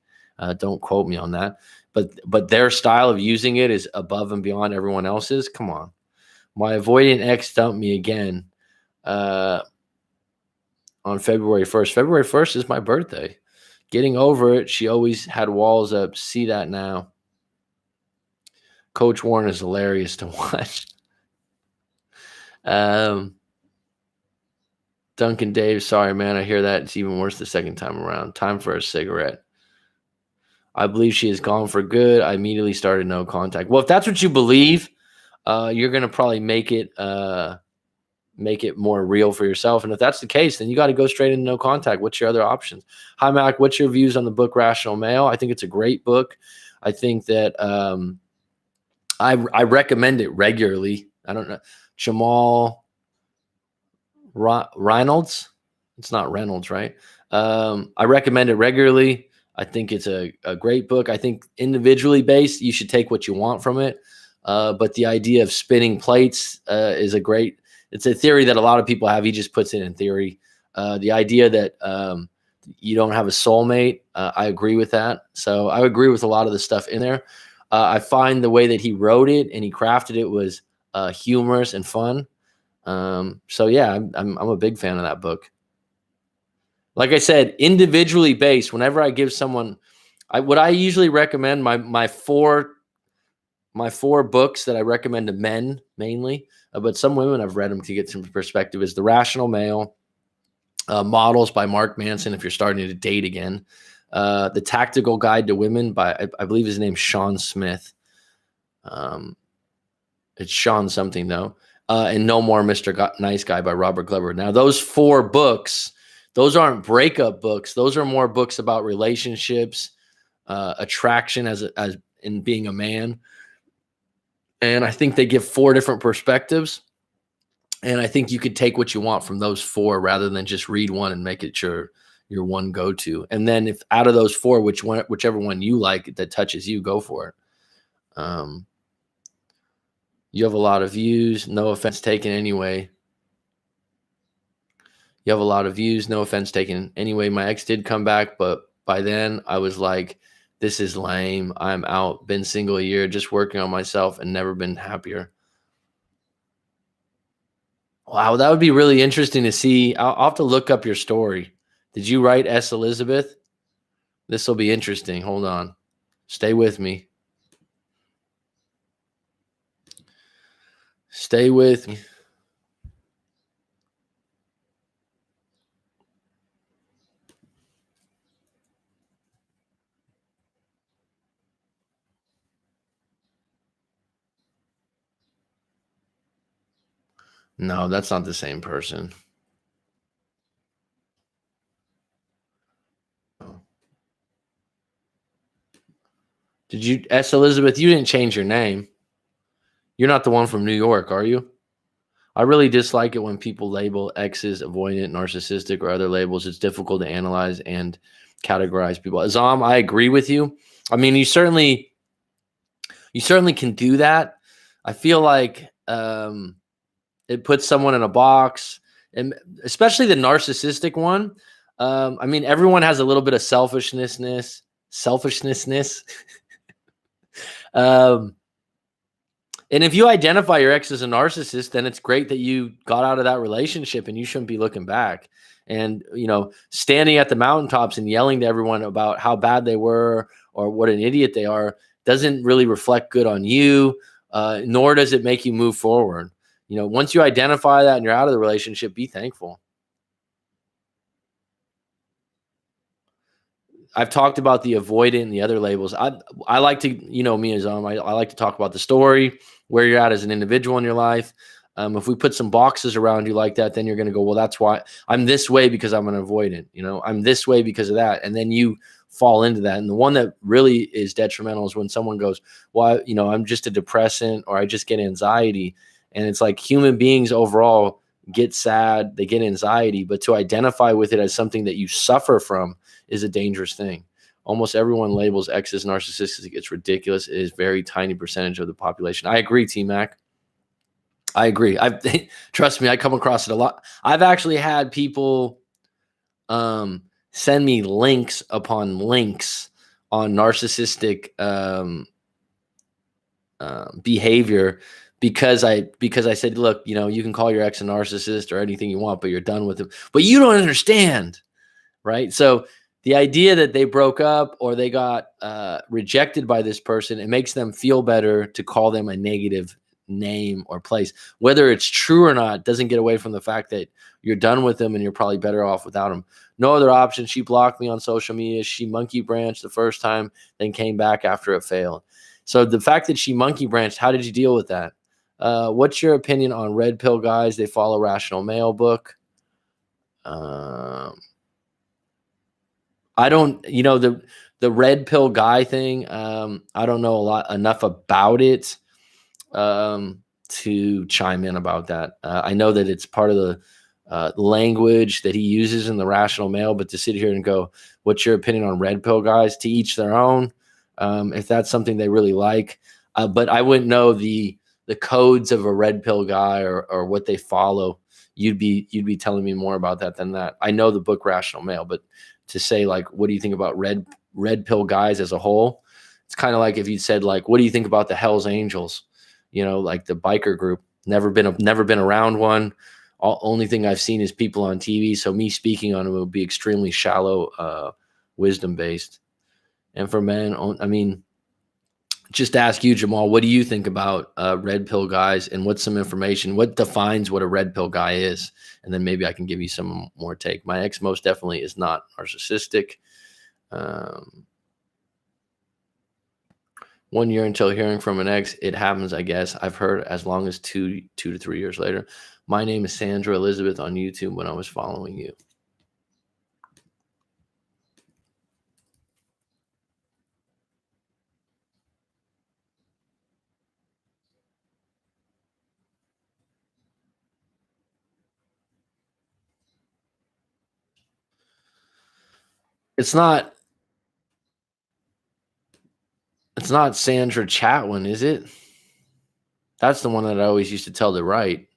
don't quote me on that, but their style of using it is above and beyond everyone else's. Come on. My avoidant ex dumped me again on February 1st. February 1st is my birthday. Getting over it. She always had walls up. See that now. Coach Warren is hilarious to watch. Duncan Dave, sorry, man. I hear that. It's even worse the second time around. Time for a cigarette. I believe she is gone for good. I immediately started no contact. Well, if that's what you believe, you're going to probably make it more real for yourself. And if that's the case, then you got to go straight into no contact. What's your other options? Hi, Mac. What's your views on the book Rational Male? I think it's a great book. I think that I recommend it regularly. I don't know. Jamal Reynolds. It's not Reynolds, right? I recommend it regularly. I think it's a great book. I think individually based, you should take what you want from it. But the idea of spinning plates is it's a theory that a lot of people have. He just puts it in theory. The idea that you don't have a soulmate, I agree with that. So I agree with a lot of the stuff in there. I find the way that he wrote it and he crafted it was humorous and fun. So yeah, I'm a big fan of that book. Like I said, individually based. Whenever I give someone, what I usually recommend, my four books that I recommend to men mainly, but some women I've read them to get some perspective, is The Rational Male, Models by Mark Manson, if you're starting to date again, The Tactical Guide to Women by, I believe his name's Sean Smith. It's Sean something though. And No More Mr. Nice Guy by Robert Glover. Now, those 4 books, those aren't breakup books. Those are more books about relationships, attraction as in being a man. And I think they give 4 different perspectives. And I think you could take what you want from those 4 rather than just read one and make it your one go-to. And then if out of those 4, whichever one you like that touches you, go for it. You have a lot of views. No offense taken anyway. You have a lot of views. No offense taken anyway. My ex did come back, but by then I was like, this is lame. I'm out. Been single a year, just working on myself and never been happier. Wow, that would be really interesting to see. I'll have to look up your story. Did you write S. Elizabeth? This will be interesting. Hold on. Stay with me. Stay with me. No, that's not the same person. Did you, S. Elizabeth, you didn't change your name. You're not the one from New York, are you? I really dislike it when people label exes avoidant, narcissistic, or other labels. It's difficult to analyze and categorize people. Azam, I agree with you. I mean, you certainly can do that. I feel like it puts someone in a box, and especially the narcissistic one. I mean, everyone has a little bit of selfishness. And if you identify your ex as a narcissist, then it's great that you got out of that relationship, and you shouldn't be looking back. And, standing at the mountaintops and yelling to everyone about how bad they were or what an idiot they are doesn't really reflect good on you, nor does it make you move forward. Once you identify that and you're out of the relationship, be thankful. I've talked about the avoidant and the other labels. I like to, me as I like to talk about the story, where you're at as an individual in your life. If we put some boxes around you like that, then you're going to go, well, that's why I'm this way, because I'm an avoidant. I'm this way because of that. And then you fall into that. And the one that really is detrimental is when someone goes, well, I'm just a depressant, or I just get anxiety. And it's like, human beings overall get sad, they get anxiety, but to identify with it as something that you suffer from is a dangerous thing. Almost everyone labels exes narcissistic. It's ridiculous. It is very tiny percentage of the population. I agree, T-Mac. I agree. Trust me, I come across it a lot. I've actually had people send me links upon links on narcissistic behavior because I said, look, you can call your ex a narcissist or anything you want, but you're done with him. But you don't understand, right? So the idea that they broke up or they got rejected by this person, it makes them feel better to call them a negative name or place. Whether it's true or not doesn't get away from the fact that you're done with them and you're probably better off without them. No other option. She blocked me on social media. She monkey branched the first time, then came back after it failed. So the fact that she monkey branched, how did you deal with that? What's your opinion on red pill guys? They follow Rational Male book. I don't, the red pill guy thing. I don't know enough about it to chime in about that. I know that it's part of the language that he uses in the Rational Male, but to sit here and go, what's your opinion on red pill guys? To each their own. If that's something they really like, but I wouldn't know the codes of a red pill guy or what they follow. You'd be telling me more about that than that. I know the book Rational Male, but to say like, what do you think about red pill guys as a whole? It's kind of like if you said like, what do you think about the Hells Angels? like the biker group. Never been around one. Only thing I've seen is people on TV. So me speaking on it would be extremely shallow, wisdom based. And for men, I mean, just ask you, Jamal, what do you think about red pill guys, and what's some information? What defines what a red pill guy is? And then maybe I can give you some more take. My ex most definitely is not narcissistic. 1 year until hearing from an ex. It happens, I guess. I've heard as long as two to 3 years later. My name is Sandra Elizabeth on YouTube when I was following you. It's not Sandra Chatwin, is it? That's the one that I always used to tell to write.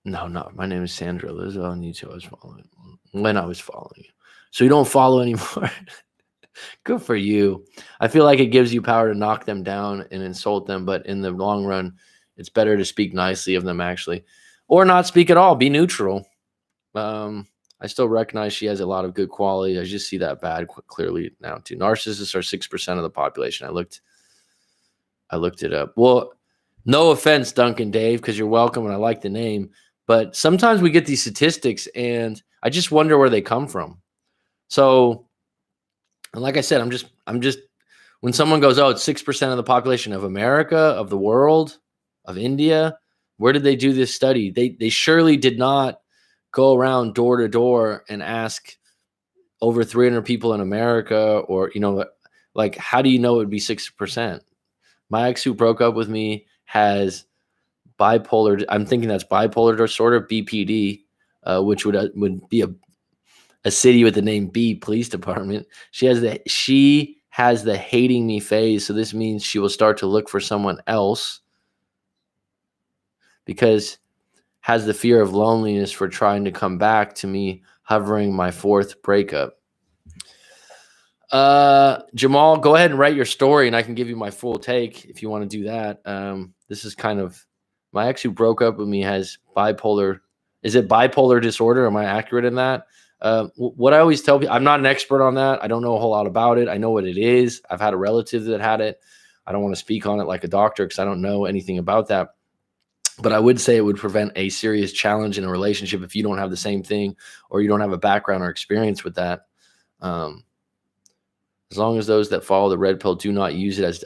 No, my name is Sandra Elizabeth on YouTube. I was following when I was following you. So you don't follow anymore. Good for you. I feel like it gives you power to knock them down and insult them, but in the long run, it's better to speak nicely of them, actually, or not speak at all. Be neutral. I still recognize she has a lot of good quality. I just see that bad clearly now too. Narcissists are 6% of the population. I looked it up. Well, no offense, Duncan Dave, because you're welcome and I like the name, but sometimes we get these statistics and I just wonder where they come from. So, and like I said, I'm just when someone goes, oh, it's 6% of the population of America, of the world, of India, where did they do this study? They surely did not go around door to door and ask over 300 people in America, or, like, how do you know it would be 6%? My ex who broke up with me has bipolar. I'm thinking that's bipolar disorder, BPD, which would be a city with the name B police department. She has the hating me phase. So this means she will start to look for someone else because has the fear of loneliness for trying to come back to me, hovering my 4th breakup. Jamal, go ahead and write your story and I can give you my full take if you want to do that. This is kind of my ex who broke up with me has bipolar. Is it bipolar disorder? Am I accurate in that? What I always tell people, I'm not an expert on that. I don't know a whole lot about it. I know what it is. I've had a relative that had it. I don't want to speak on it like a doctor because I don't know anything about that. But I would say it would prevent a serious challenge in a relationship if you don't have the same thing or you don't have a background or experience with that. As long as those that follow the red pill do not use it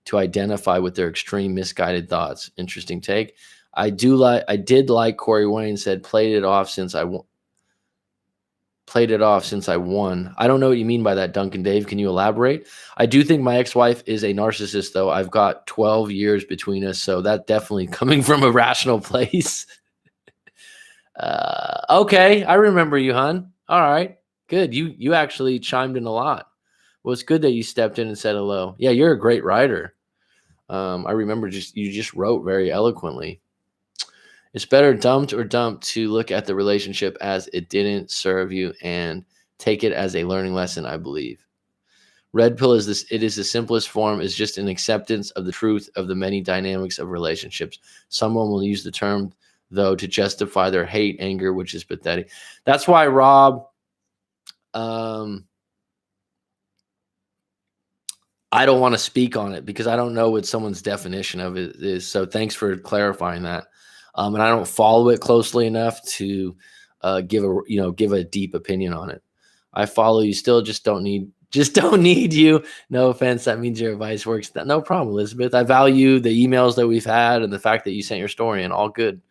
to identify with their extreme misguided thoughts. Interesting take. I did like Corey Wayne said, played it off since I won. I don't know what you mean by that, Duncan Dave. Can you elaborate? I do think my ex-wife is a narcissist, though. I've got 12 years between us, so that definitely coming from a rational place. Okay, I remember you, hon. All right, good. You actually chimed in a lot. Well, it's good that you stepped in and said hello. Yeah, you're a great writer. I remember you just wrote very eloquently. It's better dumped to look at the relationship as it didn't serve you and take it as a learning lesson, I believe. Red pill is this. It is the simplest form, is just an acceptance of the truth of the many dynamics of relationships. Someone will use the term, though, to justify their hate, anger, which is pathetic. That's why, Rob, I don't want to speak on it because I don't know what someone's definition of it is. So thanks for clarifying that. And I don't follow it closely enough to give a deep opinion on it. I follow you still, just don't need you. No offense. That means your advice works. No problem, Elizabeth. I value the emails that we've had and the fact that you sent your story and all good.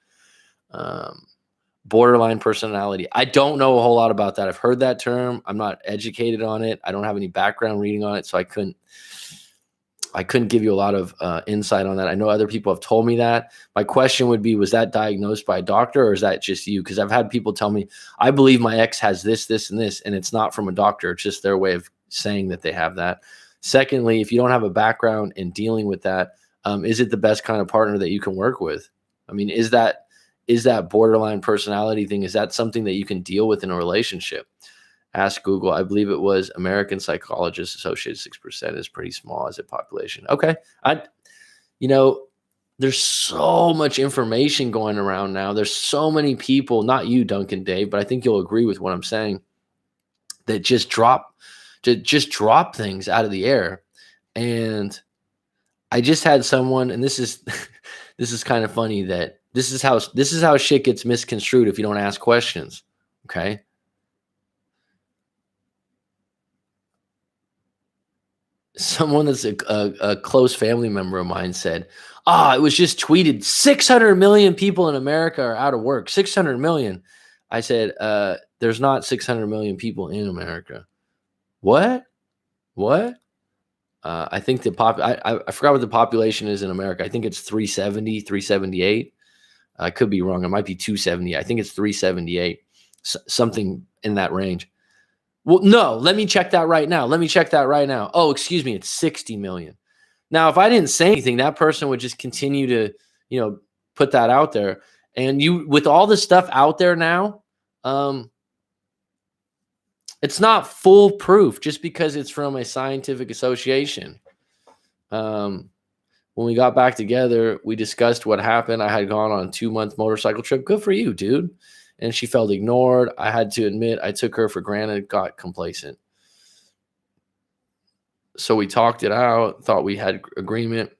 Borderline personality. I don't know a whole lot about that. I've heard that term. I'm not educated on it. I don't have any background reading on it. So I couldn't give you a lot of insight on that. I know other people have told me that. My question would be, was that diagnosed by a doctor or is that just you? Because I've had people tell me, I believe my ex has this, this, and this, and it's not from a doctor. It's just their way of saying that they have that. Secondly, if you don't have a background in dealing with that, is it the best kind of partner that you can work with? I mean, is that borderline personality thing, is that something that you can deal with in a relationship? Ask Google. I believe it was American Psychologists Associated 6% is pretty small as a population. Okay. There's so much information going around now. There's so many people, not you, Duncan Dave, but I think you'll agree with what I'm saying, that just drop things out of the air. And I just had someone, and this is this is kind of funny, that this is how shit gets misconstrued if you don't ask questions. Okay. Someone that's a close family member of mine said, it was just tweeted 600 million people in America are out of work. 600 million. I said, there's not 600 million people in America. What? I think I forgot what the population is in America. I think it's 370, 378. I could be wrong. It might be 270. I think it's 378, something in that range. Well, no, let me check that right now. Oh, excuse me. It's 60 million. Now, if I didn't say anything, that person would just continue to, put that out there. And with all the stuff out there now, it's not foolproof just because it's from a scientific association. When we got back together, we discussed what happened. I had gone on a 2-month motorcycle trip. Good for you, dude. And she felt ignored. I had to admit, I took her for granted, got complacent. So we talked it out, thought we had agreement.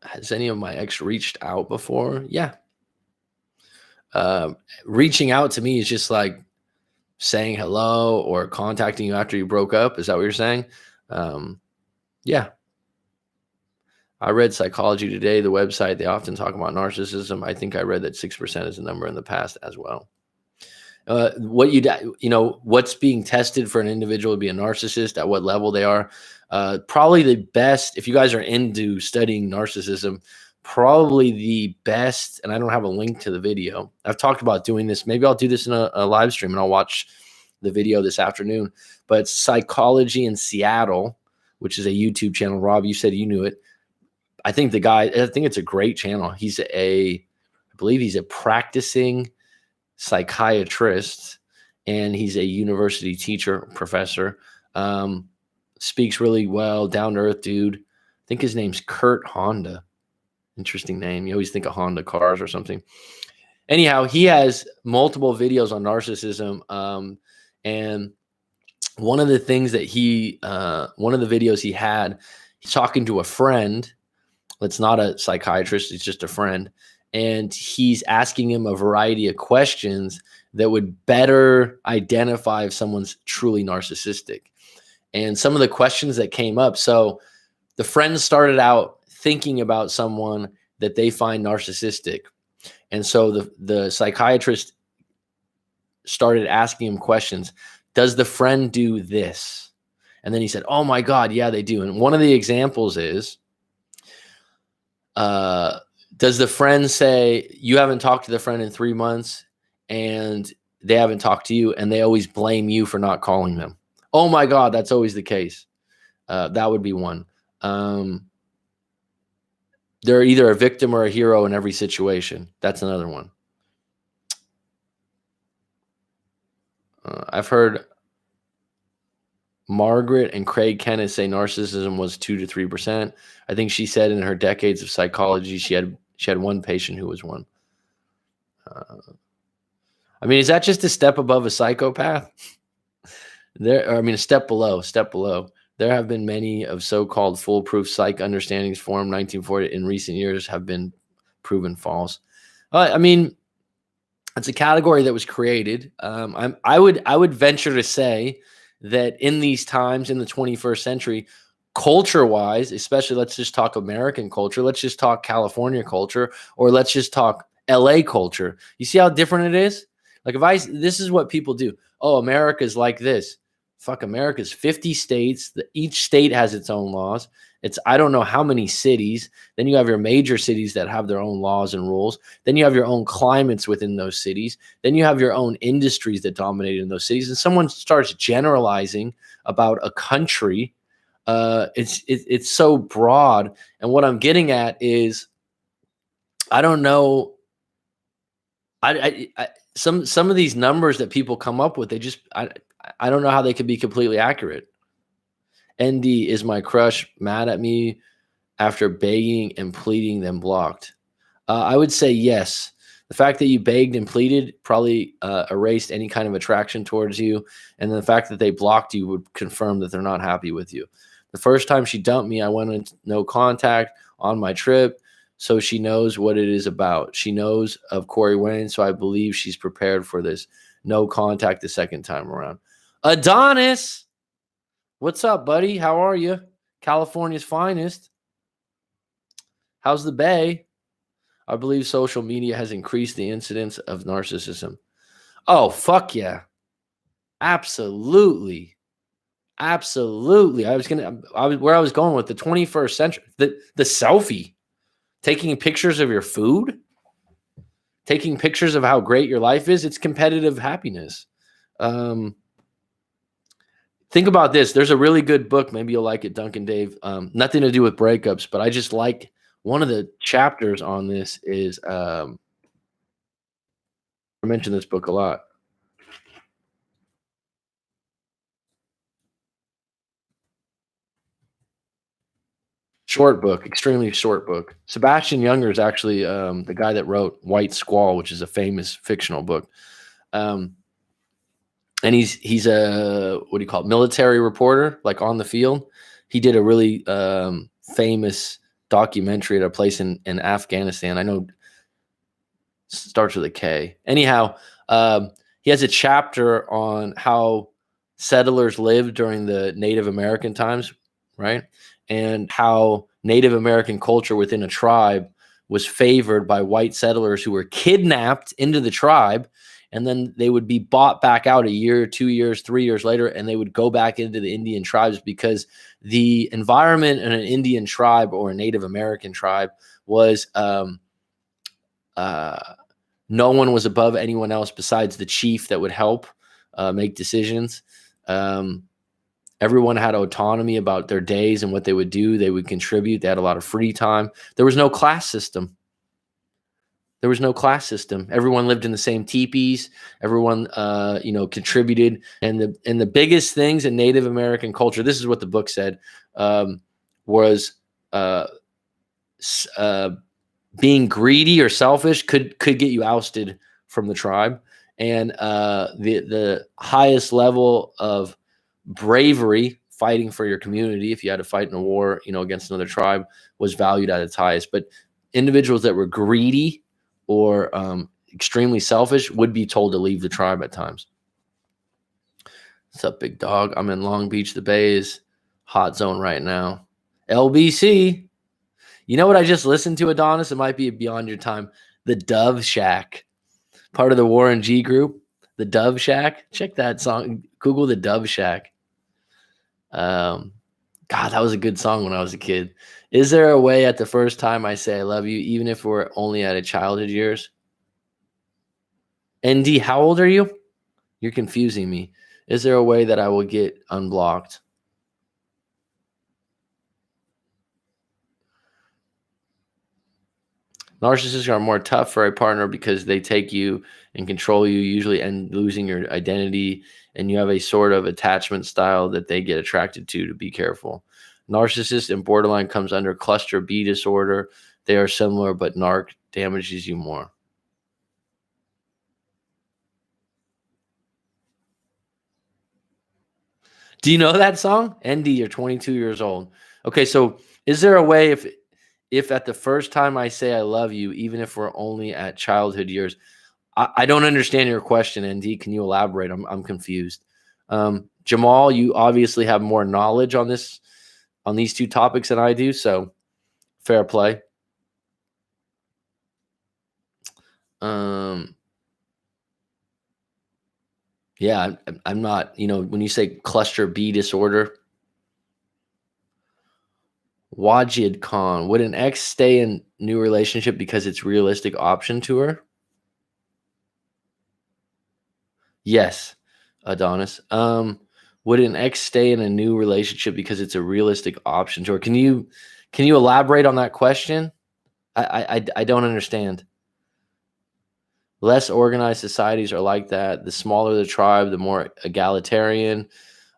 Has any of my ex reached out before? Yeah. Reaching out to me is just like saying hello or contacting you after you broke up. Is that what you're saying? Yeah. I read Psychology Today, the website. They often talk about narcissism. I think I read that 6% is a number in the past as well. What's being tested for an individual to be a narcissist, at what level they are. Probably the best, if you guys are into studying narcissism, probably the best, and I don't have a link to the video. I've talked about doing this. Maybe I'll do this in a live stream, and I'll watch the video this afternoon. But Psychology in Seattle, which is a YouTube channel. Rob, you said you knew it. I think it's a great channel. I believe he's a practicing psychiatrist, and he's a university teacher, professor. Speaks really well, down to earth dude. I think his name's Kurt Honda. Interesting name. You always think of Honda cars or something. Anyhow, he has multiple videos on narcissism. And one of the things that one of the videos he had, he's talking to a friend that's not a psychiatrist, he's just a friend. And he's asking him a variety of questions that would better identify if someone's truly narcissistic. And some of the questions that came up. So the friend started out thinking about someone that they find narcissistic. And so the psychiatrist started asking him questions. Does the friend do this? And then he said, oh my God, yeah, they do. And one of the examples is, does the friend say, you haven't talked to the friend in 3 months and they haven't talked to you, and they always blame you for not calling them? Oh my God, that's always the case. That would be one. They're either a victim or a hero in every situation. That's another one. I've heard Margaret and Craig Kenneth say narcissism was 2 to 3%. I think she said in her decades of psychology, she had one patient who was one. I mean, is that just a step above a psychopath? A step below. There have been many of so-called foolproof psych understandings formed 1940 in recent years have been proven false. I mean, it's a category that was created. I would venture to say that in these times, in the 21st century, culture-wise, especially, let's just talk American culture, let's just talk California culture, or let's just talk LA culture. You see how different it is? Like this is what people do. Oh, America's like this. Fuck, America's 50 states. Each state has its own laws. I don't know how many cities. Then you have your major cities that have their own laws and rules. Then you have your own climates within those cities. Then you have your own industries that dominate in those cities. And someone starts generalizing about a country. It's so broad. And what I'm getting at is, I don't know. Some of these numbers that people come up with, I don't know how they could be completely accurate. ND, is my crush mad at me after begging and pleading, then blocked? I would say yes. The fact that you begged and pleaded probably erased any kind of attraction towards you. And the fact that they blocked you would confirm that they're not happy with you. The first time she dumped me, I went into no contact on my trip. So she knows what it is about. She knows of Corey Wayne. So I believe she's prepared for this. No contact the second time around. Adonis, what's up, buddy? How are you? California's finest. How's the Bay? I believe social media has increased the incidence of narcissism. Oh, fuck yeah. Absolutely. Absolutely. Where I was going with the 21st century, the selfie, taking pictures of your food, taking pictures of how great your life is. It's competitive happiness. Think about this. There's a really good book. Maybe you'll like it, Duncan Dave. Nothing to do with breakups, but I just like one of the chapters on this is, I mention this book a lot. Short book, extremely short book. Sebastian Junger is actually the guy that wrote White Squall, which is a famous fictional book. And he's a, what do you call it, military reporter, like on the field. He did a really famous documentary at a place in Afghanistan. I know starts with a K. Anyhow, he has a chapter on how settlers lived during the Native American times, right? And how Native American culture within a tribe was favored by white settlers who were kidnapped into the tribe, and then they would be bought back out a year, 2 years, 3 years later, and they would go back into the Indian tribes because the environment in an Indian tribe or a Native American tribe was no one was above anyone else besides the chief that would help make decisions. Everyone had autonomy about their days and what they would do. They would contribute. They had a lot of free time. There was no class system. Everyone lived in the same teepees. Everyone, contributed. And the biggest things in Native American culture, this is what the book said, was being greedy or selfish could get you ousted from the tribe. And the highest level of bravery, fighting for your community, if you had to fight in a war, against another tribe, was valued at its highest. But individuals that were greedy or extremely selfish would be told to leave the tribe at times. What's up, big dog? I'm in Long Beach. The Bay is hot zone right now. LBC. You know what I just listened to, Adonis? It might be beyond your time. The Dove Shack, part of the Warren G group. The Dove Shack. Check that song. Google the Dove Shack. God, that was a good song when I was a kid. Is there a way at the first time I say I love you, even if we're only at a childhood years? ND, how old are you? You're confusing me. Is there a way that I will get unblocked? Narcissists are more tough for a partner because they take you and control you, usually end losing your identity, and you have a sort of attachment style that they get attracted to be careful. Narcissist and borderline comes under cluster B disorder. They are similar, but narc damages you more. Do you know that song? ND, you're 22 years old. Okay, so is there a way if at the first time I say I love you, even if we're only at childhood years? I don't understand your question, ND. Can you elaborate? I'm confused. Jamal, you obviously have more knowledge on these two topics than I do, so fair play. Yeah, I'm not, when you say cluster B disorder, Wajid Khan, would an ex stay in new relationship because it's realistic option to her? Yes, Adonis. Would an ex stay in a new relationship because it's a realistic option to her? Can you elaborate on that question? I don't understand. Less organized societies are like that. The smaller the tribe, the more egalitarian.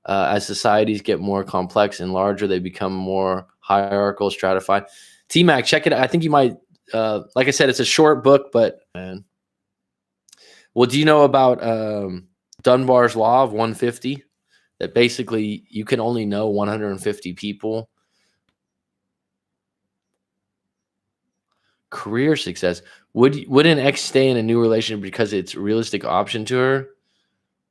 As societies get more complex and larger, they become more hierarchical, stratified. T Mac, check it out. I think you might, like I said, it's a short book, but man. Well, do you know about Dunbar's Law of 150? That basically you can only know 150 people. Career success. Would an ex stay in a new relationship because it's a realistic option to her?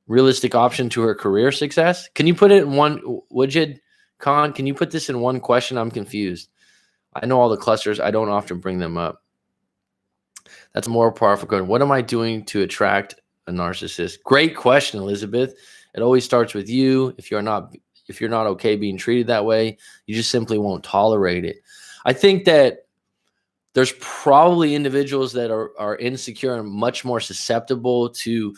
Realistic option to her career success? Can you put it in one, Wajid Khan? Can you put this in one question? I'm confused. I know all the clusters. I don't often bring them up. That's a more powerful question. What am I doing to attract a narcissist? Great question, Elizabeth. It always starts with you. If you're not okay being treated that way, you just simply won't tolerate it. I think that there's probably individuals that are insecure and much more susceptible to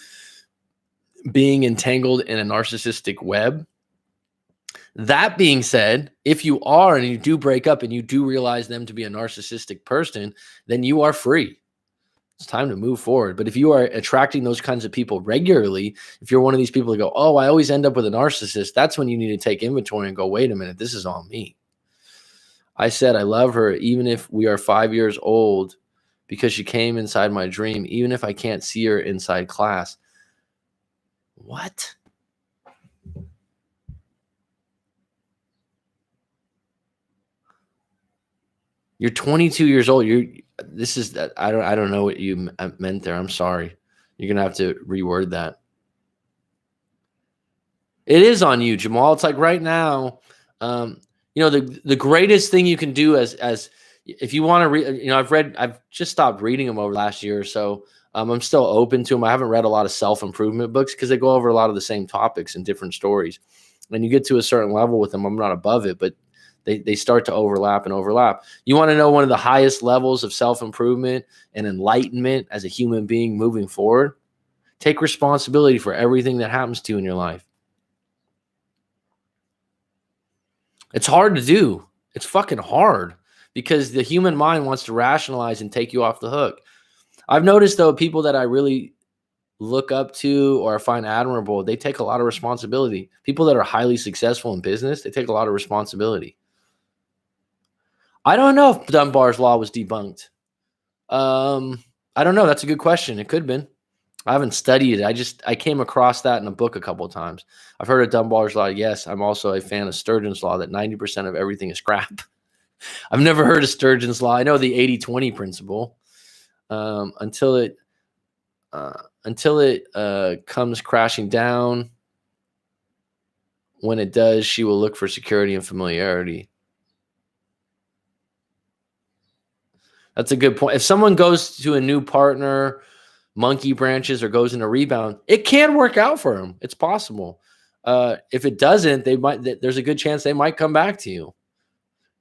being entangled in a narcissistic web. That being said, if you are and you do break up and you do realize them to be a narcissistic person, then you are free. It's time to move forward. But if you are attracting those kinds of people regularly, if you're one of these people that go, oh, I always end up with a narcissist, that's when you need to take inventory and go, wait a minute, this is on me. I said, I love her, even if we are 5 years old, because she came inside my dream, even if I can't see her inside class. What? You're 22 years old. I don't know what you meant there. I'm sorry. You're going to have to reword that. It is on you, Jamal. It's like right now, the greatest thing you can do as if you want to read, I've just stopped reading them over the last year or so. I'm still open to them. I haven't read a lot of self-improvement books because they go over a lot of the same topics and different stories. And you get to a certain level with them. I'm not above it, but they start to overlap and overlap. You want to know one of the highest levels of self-improvement and enlightenment as a human being moving forward? Take responsibility for everything that happens to you in your life. It's hard to do. It's fucking hard because the human mind wants to rationalize and take you off the hook. I've noticed, though, people that I really look up to or find admirable, they take a lot of responsibility. People that are highly successful in business, they take a lot of responsibility. I don't know if Dunbar's Law was debunked. I don't know. That's a good question. It could have been. I haven't studied it. I came across that in a book a couple of times. I've heard of Dunbar's Law. Yes, I'm also a fan of Sturgeon's Law that 90% of everything is crap. I've never heard of Sturgeon's Law. I know the 80-20 principle. Until it comes crashing down. When it does, she will look for security and familiarity. That's a good point. If someone goes to a new partner, monkey branches, or goes in a rebound, it can work out for them. It's possible. If it doesn't, there's a good chance they might come back to you.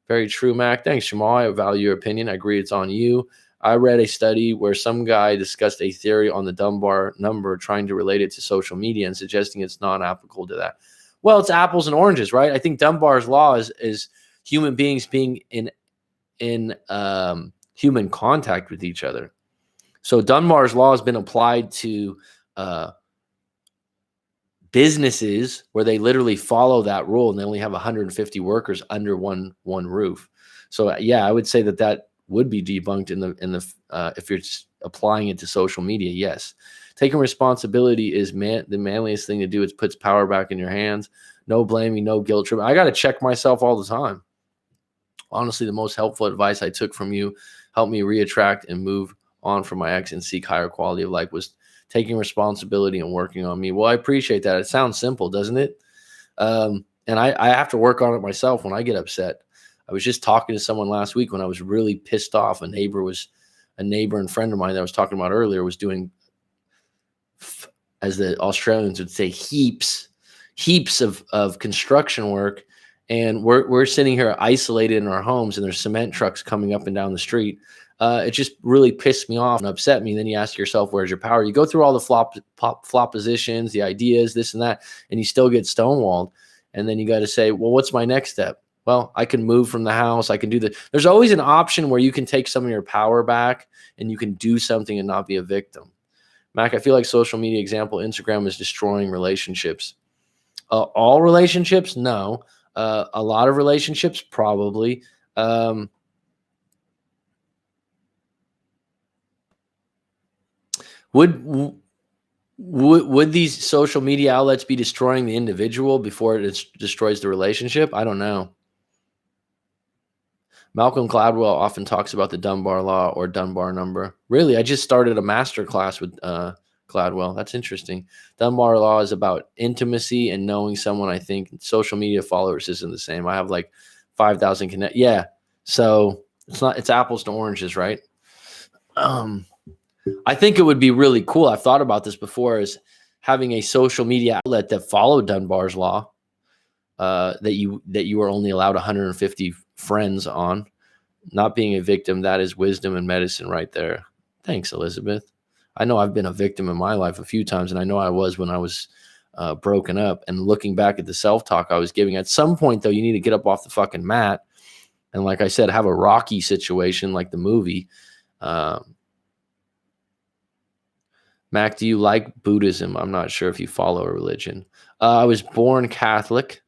Very true, Mac. Thanks, Jamal. I value your opinion. I agree it's on you. I read a study where some guy discussed a theory on the Dunbar number, trying to relate it to social media and suggesting it's not applicable to that. Well, it's apples and oranges, right? I think Dunbar's Law is human beings being in human contact with each other. So Dunbar's Law has been applied to businesses where they literally follow that rule and they only have 150 workers under one roof. So yeah, I would say that would be debunked in the if you're applying it to social media. Yes, taking responsibility is the manliest thing to do. It puts power back in your hands. No blaming, no guilt trip. I got to check myself all the time. Honestly, the most helpful advice I took from you, helped me reattract and move on from my ex and seek higher quality of life, was taking responsibility and working on me. Well, I appreciate that. It sounds simple, doesn't it? And I have to work on it myself when I get upset. I was just talking to someone last week when I was really pissed off. A neighbor and friend of mine that I was talking about earlier was doing as the Australians would say, heaps of construction work. And we're sitting here isolated in our homes, and there's cement trucks coming up and down the street. It just really pissed me off and upset me. Then you ask yourself, where's your power? You go through all the flop positions, the ideas, this and that, and you still get stonewalled. And then you got to say, well, what's my next step? Well, I can move from the house. I can do the. There's always an option where you can take some of your power back and you can do something and not be a victim. Mac, I feel like social media example, Instagram is destroying relationships. All relationships? No. A lot of relationships? Probably. Would these social media outlets be destroying the individual before it destroys the relationship? I don't know. Malcolm Gladwell often talks about the Dunbar law or Dunbar number. Really, I just started a master class with Gladwell. That's interesting. Dunbar law is about intimacy and knowing someone. I think social media followers isn't the same. I have like 5,000 connect. Yeah. So it's apples to oranges, right? I think it would be really cool. I've thought about this before, is having a social media outlet that followed Dunbar's law, that you are only allowed 150 friends on. Not being a victim, that is wisdom and medicine right there. Thanks, Elizabeth. I know I've been a victim in my life a few times, and I know I was when I was broken up. And looking back at the self-talk I was giving, at some point, though, you need to get up off the fucking mat. And like I said, have a rocky situation like the movie. Mac, do you like Buddhism? I'm not sure if you follow a religion. I was born Catholic.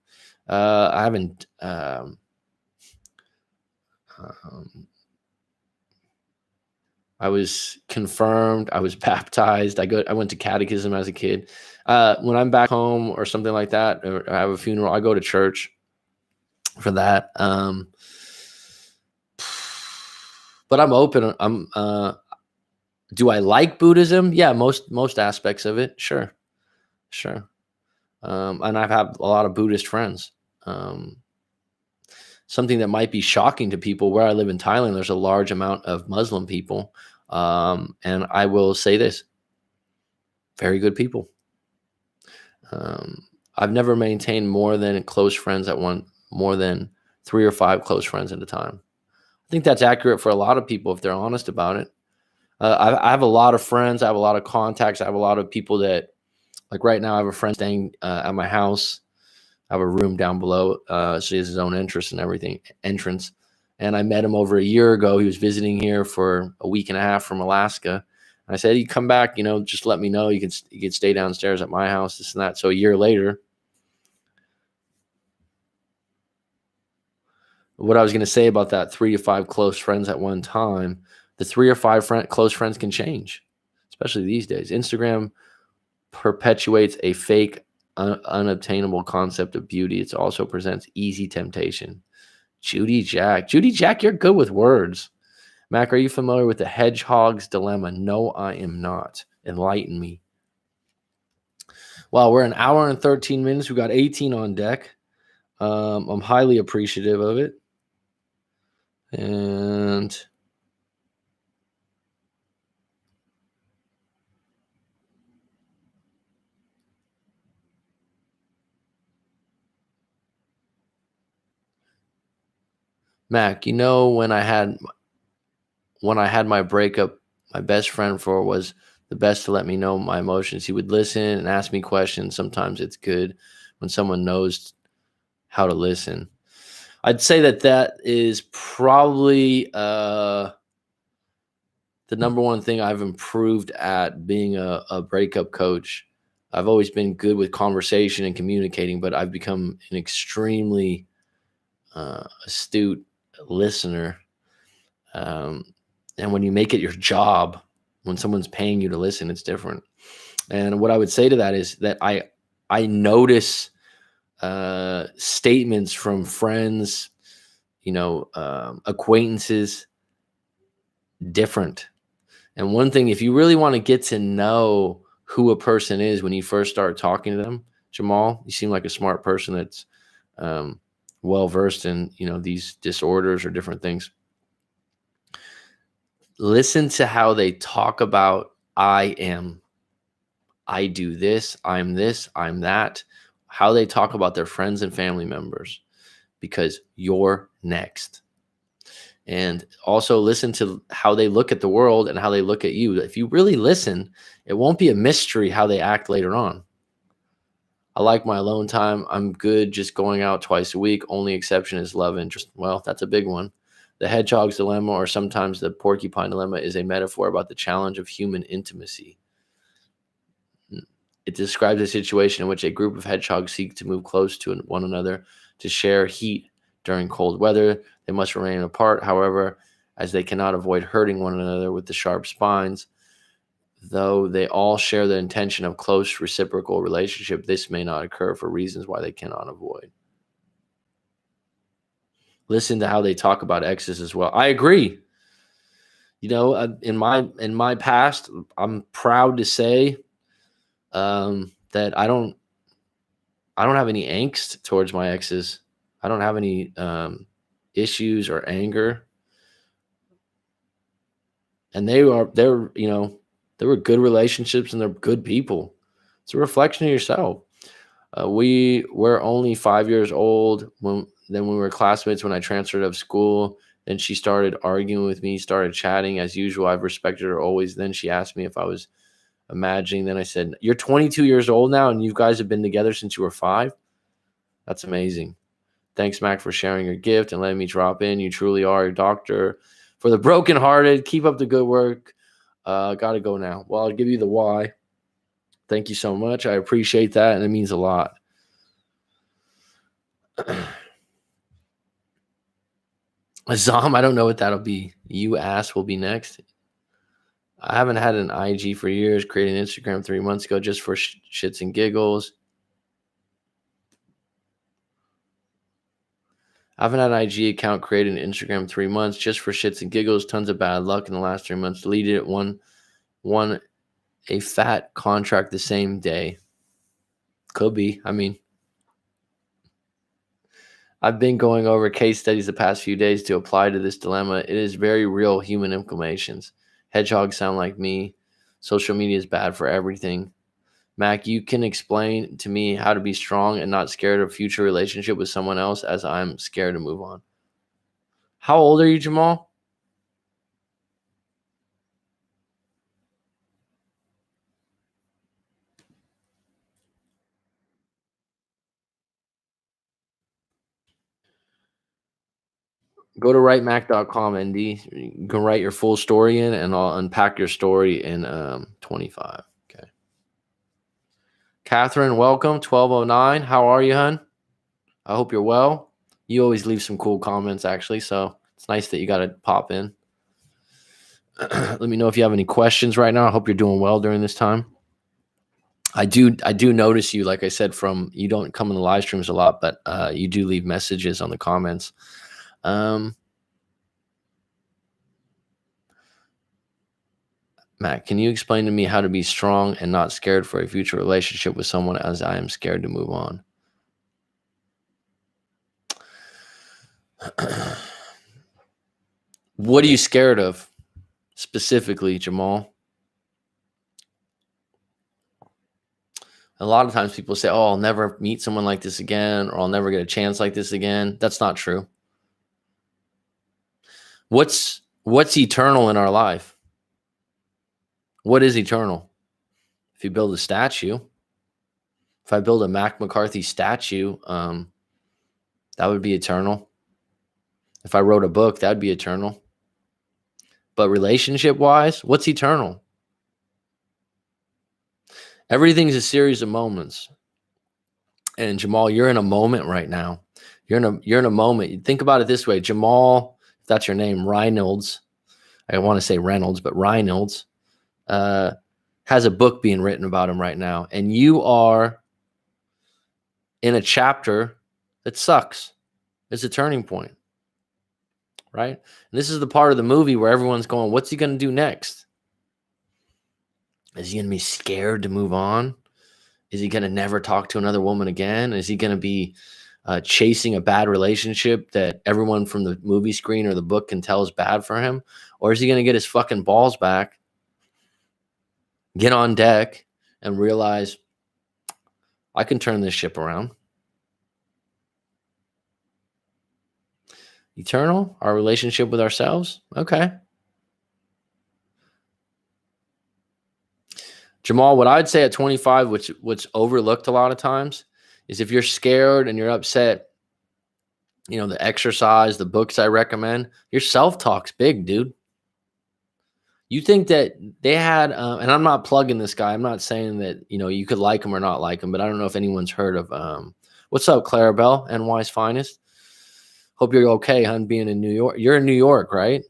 I haven't. I was confirmed. I was baptized. I went to catechism as a kid. When I'm back home or something like that, or I have a funeral, I go to church for that. But I'm open. Do I like Buddhism? Yeah, most aspects of it. Sure. And I've had a lot of Buddhist friends. Something that might be shocking to people, where I live in Thailand, there's a large amount of Muslim people. And I will say this, very good people. I've never maintained more than 3 or 5 close friends at a time. I think that's accurate for a lot of people if they're honest about it. I have a lot of friends. I have a lot of contacts. I have a lot of people that, like right now, I have a friend staying at my house. I have a room down below. So he has his own entrance. And I met him over a year ago. He was visiting here for a week and a half from Alaska. And I said, he'd come back, just let me know. You can stay downstairs at my house, this and that. So a year later, what I was going to say about that 3 to 5 close friends at one time, the 3 or 5 close friends can change, especially these days. Instagram perpetuates a fake, unobtainable concept of beauty. It also presents easy temptation. Judy Jack, you're good with words. Mac, are you familiar with the hedgehog's dilemma? No, I am not. Enlighten me. Well, we're an hour and 13 minutes. We got 18 on deck. I'm highly appreciative of it. And Mac, when I had my breakup, my best friend was the best to let me know my emotions. He would listen and ask me questions. Sometimes it's good when someone knows how to listen. I'd say that is probably the number one thing I've improved at being a breakup coach. I've always been good with conversation and communicating, but I've become an extremely astute listener. And when you make it your job, when someone's paying you to listen, it's different. And what I would say to that is that I notice statements from friends, acquaintances, different. And one thing, if you really want to get to know who a person is when you first start talking to them, Jamal, you seem like a smart person that's well-versed in, these disorders or different things. Listen to how they talk about I am. I do this, I'm that, how they talk about their friends and family members, because you're next. And also listen to how they look at the world and how they look at you. If you really listen, it won't be a mystery how they act later on. I like my alone time. I'm good just going out twice a week. Only exception is love interest. Well, that's a big one. The hedgehog's dilemma, or sometimes the porcupine dilemma, is a metaphor about the challenge of human intimacy. It describes a situation in which a group of hedgehogs seek to move close to one another to share heat during cold weather. They must remain apart, however, as they cannot avoid hurting one another with the sharp spines. Though they all share the intention of close reciprocal relationship, this may not occur for reasons why they cannot avoid. Listen to how they talk about exes as well. I agree. You know, in my past, I'm proud to say that I don't have any angst towards my exes. I don't have any issues or anger. And they were good relationships, and they're good people. It's a reflection of yourself. We were only 5 years old when we were classmates when I transferred out of school. Then she started arguing with me, started chatting as usual. I've respected her always. Then she asked me if I was imagining. Then I said, "You're 22 years old now, and you guys have been together since you were 5? That's amazing. Thanks, Mac, for sharing your gift and letting me drop in. You truly are a doctor for the brokenhearted. Keep up the good work. Gotta go now." Well, I'll give you the why. Thank you so much. I appreciate that, and it means a lot. Azam, I don't know what that'll be. You ass will be next. I haven't had an IG for years. Created an Instagram 3 months ago just for shits and giggles. I haven't had an IG account, created an Instagram 3 months just for shits and giggles. Tons of bad luck in the last 3 months. Deleted it. Won a fat contract the same day. Could be. I mean, I've been going over case studies the past few days to apply to this dilemma. It is very real human implications. Hedgehogs sound like me. Social media is bad for everything. Mac, you can explain to me how to be strong and not scared of future relationship with someone else, as I'm scared to move on. How old are you, Jamal? Go to writemac.com, ND. You can write your full story in, and I'll unpack your story in 25. Okay. Catherine, welcome. 1209. How are you, hun? I hope you're well. You always leave some cool comments, actually, so it's nice that you got to pop in. Let me know if you have any questions right now. I hope you're doing well during this time. I do notice you, like I said, from you don't come in the live streams a lot, but you do leave messages on the comments. Matt, can you explain to me how to be strong and not scared for a future relationship with someone, as I am scared to move on? What are you scared of specifically, Jamal? A lot of times people say, "Oh, I'll never meet someone like this again," or "I'll never get a chance like this again." That's not true. What's eternal in our life? What is eternal? If you build a statue, if I build a Mac McCarthy statue, that would be eternal. If I wrote a book, that'd be eternal. But relationship-wise, what's eternal? Everything's a series of moments. And Jamal, you're in a moment right now. You're in a moment. Think about it this way. Jamal, if that's your name, Reynolds. I want to say Reynolds, but Reynolds has a book being written about him right now. And you are in a chapter that sucks. It's a turning point. Right? And this is the part of the movie where everyone's going, what's he going to do next? Is he going to be scared to move on? Is he going to never talk to another woman again? Is he going to be chasing a bad relationship that everyone from the movie screen or the book can tell is bad for him? Or is he going to get his fucking balls back, get on deck, and realize I can turn this ship around. Eternal, our relationship with ourselves. Okay. Jamal, what I'd say at 25, what's overlooked a lot of times, is if you're scared and you're upset, the exercise, the books I recommend, your self-talk's big, dude. You think that they had, and I'm not plugging this guy. I'm not saying that, you could like him or not like him, but I don't know if anyone's heard of, what's up, Clarabelle, NY's finest. Hope you're okay, hon, being in New York. You're in New York, right?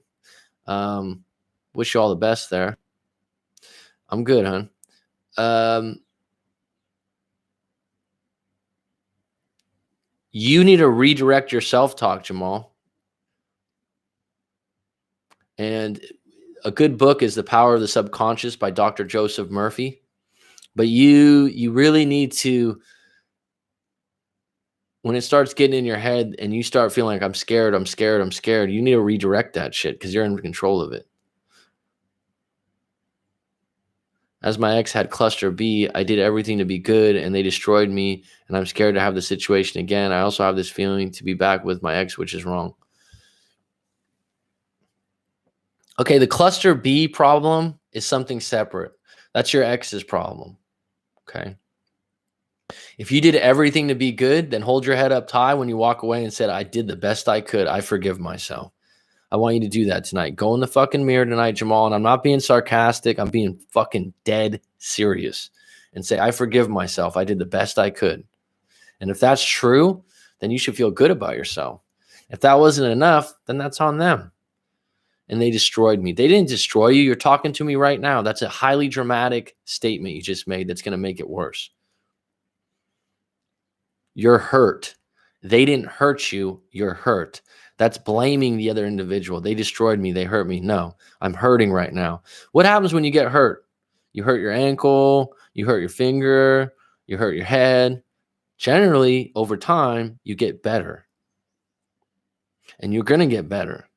Wish you all the best there. I'm good, hon. You need to redirect your self-talk, Jamal. And a good book is The Power of the Subconscious by Dr. Joseph Murphy. But you really need to, when it starts getting in your head and you start feeling like I'm scared, you need to redirect that shit because you're in control of it. As my ex had cluster B, I did everything to be good and they destroyed me, and I'm scared to have the situation again. I also have this feeling to be back with my ex, which is wrong. Okay, the cluster B problem is something separate. That's your ex's problem. Okay. If you did everything to be good, then hold your head up high when you walk away and said, I did the best I could. I forgive myself. I want you to do that tonight. Go in the fucking mirror tonight, Jamal. And I'm not being sarcastic. I'm being fucking dead serious. And say, I forgive myself. I did the best I could. And if that's true, then you should feel good about yourself. If that wasn't enough, then that's on them. And they destroyed me. They didn't destroy you. You're talking to me right now. That's a highly dramatic statement you just made that's going to make it worse. You're hurt. They didn't hurt you. You're hurt. That's blaming the other individual. They destroyed me. They hurt me. No, I'm hurting right now. What happens when you get hurt? You hurt your ankle. You hurt your finger. You hurt your head. Generally, over time, you get better. And you're going to get better.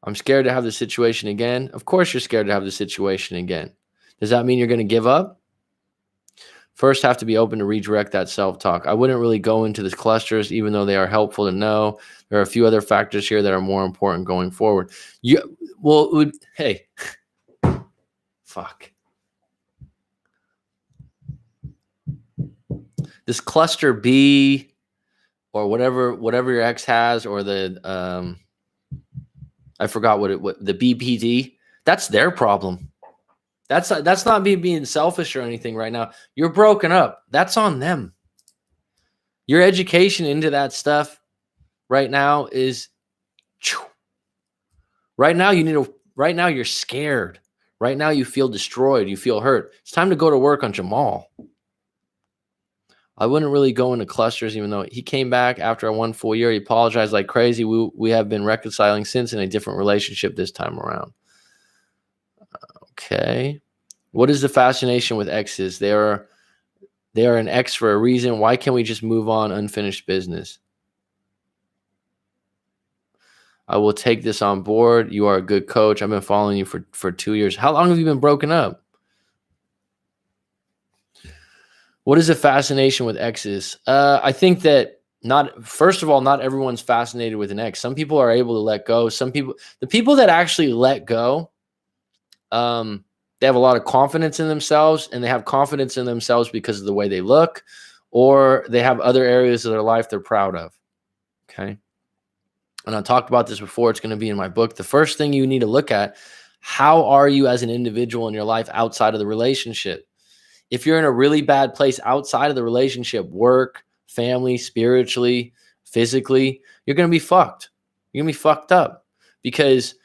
I'm scared to have the situation again. Of course, you're scared to have the situation again. Does that mean you're going to give up? First, have to be open to redirect that self-talk. I wouldn't really go into the clusters, even though they are helpful to know. There are a few other factors here that are more important going forward. Hey, fuck. This cluster B or whatever your ex has, or the I forgot what the BPD. That's their problem. That's not me being selfish or anything right now. You're broken up. That's on them. Your education into that stuff right now is right now you're scared. Right now you feel destroyed. You feel hurt. It's time to go to work on Jamal. I wouldn't really go into clusters, even though he came back after 1 full year. He apologized like crazy. We have been reconciling since in a different relationship this time around. Okay. What is the fascination with exes? They are an ex for a reason. Why can't we just move on? Unfinished business. I will take this on board. You are a good coach. I've been following you for 2 years. How long have you been broken up? What is the fascination with exes? I think that first of all, not everyone's fascinated with an ex. Some people are able to let go. The people that actually let go, they have a lot of confidence in themselves, and they have confidence in themselves because of the way they look, or they have other areas of their life they're proud of. Okay. And I talked about this before. It's going to be in my book. The first thing you need to look at, how are you as an individual in your life outside of the relationship? If you're in a really bad place outside of the relationship, work, family, spiritually, physically, you're going to be fucked. You're going to be fucked up because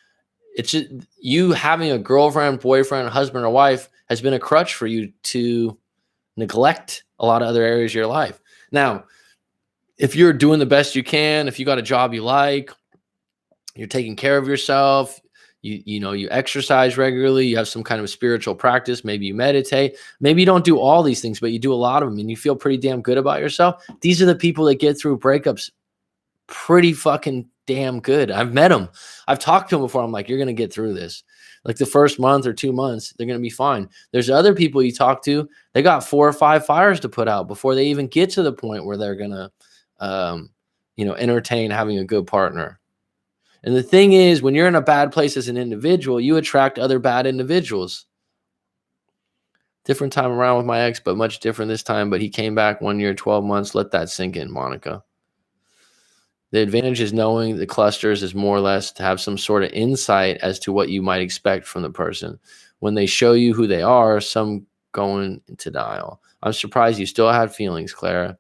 it's just, you having a girlfriend, boyfriend, husband, or wife has been a crutch for you to neglect a lot of other areas of your life. Now, if you're doing the best you can, if you got a job you like, you're taking care of yourself, you exercise regularly, you have some kind of spiritual practice, maybe you meditate, maybe you don't do all these things, but you do a lot of them and you feel pretty damn good about yourself. These are the people that get through breakups pretty fucking damn good. I've met them. I've talked to them before. I'm like, you're going to get through this. Like the first month or 2 months, they're going to be fine. There's other people you talk to, they got 4 or 5 fires to put out before they even get to the point where they're going to, entertain having a good partner. And the thing is, when you're in a bad place as an individual, you attract other bad individuals. Different time around with my ex, but much different this time. But he came back 1 year, 12 months. Let that sink in, Monica. The advantage is knowing the clusters is more or less to have some sort of insight as to what you might expect from the person. When they show you who they are, some going into denial. I'm surprised you still had feelings, Clara.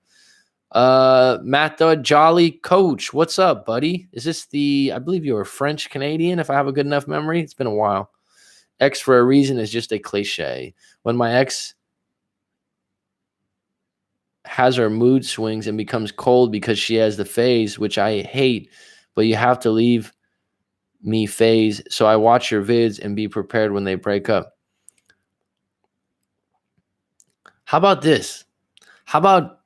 Matt the Jolly Coach, what's up, buddy? Is this I believe you're French Canadian, if I have a good enough memory? It's been a while. Ex for a reason is just a cliche. When my ex has her mood swings and becomes cold because she has the phase, which I hate, but you have to leave me phase. So I watch your vids and be prepared when they break up. How about this? How about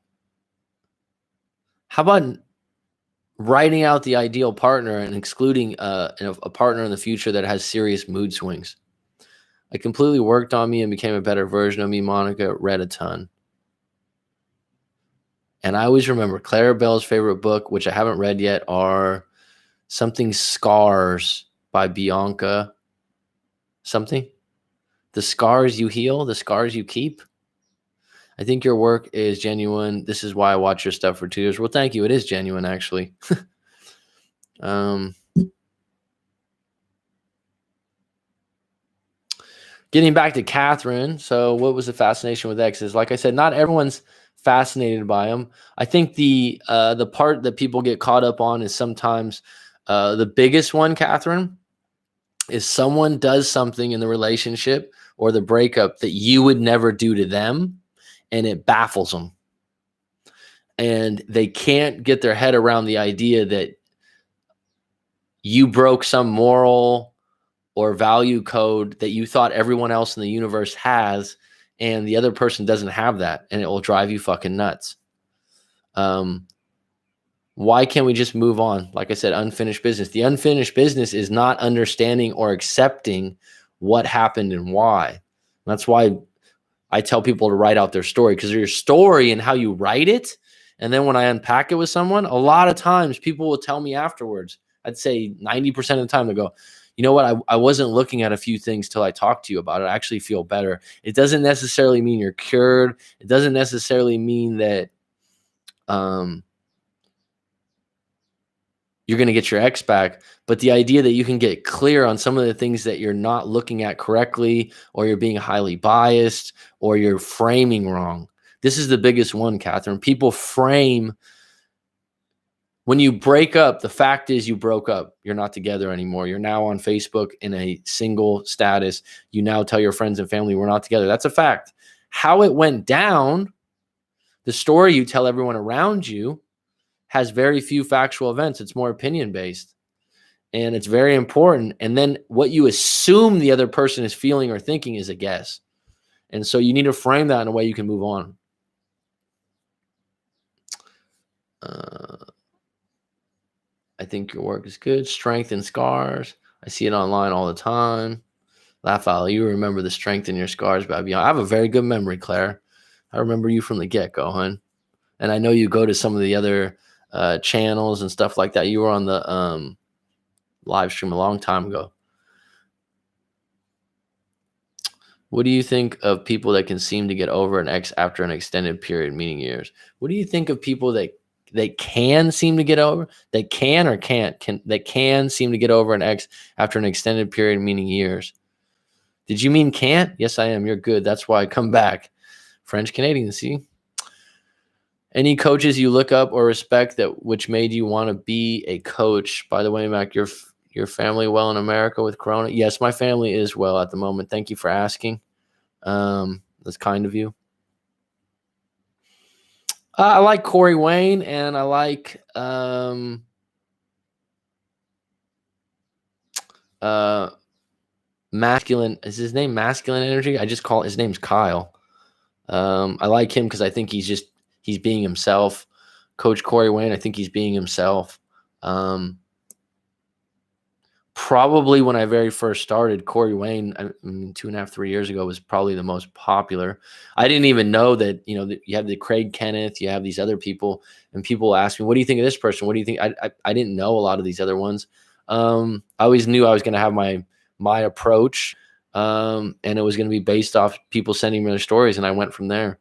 writing out the ideal partner and excluding a partner in the future that has serious mood swings? I completely worked on me and became a better version of me, Monica. Read a ton. And I always remember Clara Bell's favorite book, which I haven't read yet, are something Scars by Bianca. Something. The scars you heal, the scars you keep. I think your work is genuine. This is why I watch your stuff for 2 years. Well, thank you. It is genuine, actually. Getting back to Catherine. So what was the fascination with exes? Like I said, not everyone's fascinated by them. I think the part that people get caught up on is sometimes the biggest one, Catherine, is someone does something in the relationship or the breakup that you would never do to them, and it baffles them. And they can't get their head around the idea that you broke some moral or value code that you thought everyone else in the universe has, and the other person doesn't have that, and it will drive you fucking nuts. Why can't we just move on? Like I said, unfinished business. The unfinished business is not understanding or accepting what happened and why. That's why I tell people to write out their story, because your story and how you write it, and then when I unpack it with someone, a lot of times people will tell me afterwards, I'd say 90% of the time, they go, you know what, I wasn't looking at a few things till I talked to you about it. I actually feel better. It doesn't necessarily mean you're cured. It doesn't necessarily mean that you're going to get your ex back. But the idea that you can get clear on some of the things that you're not looking at correctly, or you're being highly biased, or you're framing wrong. This is the biggest one, Catherine. People frame. When you break up, the fact is you broke up. You're not together anymore. You're now on Facebook in a single status. You now tell your friends and family we're not together. That's a fact. How it went down, the story you tell everyone around you, has very few factual events. It's more opinion-based. And it's very important. And then what you assume the other person is feeling or thinking is a guess. And so you need to frame that in a way you can move on. I think your work is good. Strength and scars. I see it online all the time. Laugh out. You remember the strength in your scars, baby. I have a very good memory, Claire. I remember you from the get-go, hon. And I know you go to some of the other channels and stuff like that. You were on the live stream a long time ago. What do you think of people that can seem to get over an ex after an extended period, meaning years? What do you think of people that can seem to get over, that can or can't, that can seem to get over an ex after an extended period, meaning years? Did you mean can't? Yes, I am. You're good. That's why I come back. French Canadian, see? Any coaches you look up or respect that which made you want to be a coach? By the way, Mac, your family well in America with Corona? Yes, my family is well at the moment. Thank you for asking. That's kind of you. I like Corey Wayne, and I like masculine. Is his name Masculine Energy? I just call his name's Kyle. I like him because I think he's being himself. Coach Corey Wayne, I think he's being himself. probably when I very first started, Corey Wayne, 2.5, 3 years ago, was probably the most popular. I didn't even know that, that you have the Craig Kenneth, you have these other people, and people ask me, what do you think of this person? What do you think? I didn't know a lot of these other ones. I always knew I was going to have my approach, and it was going to be based off people sending me their stories, and I went from there.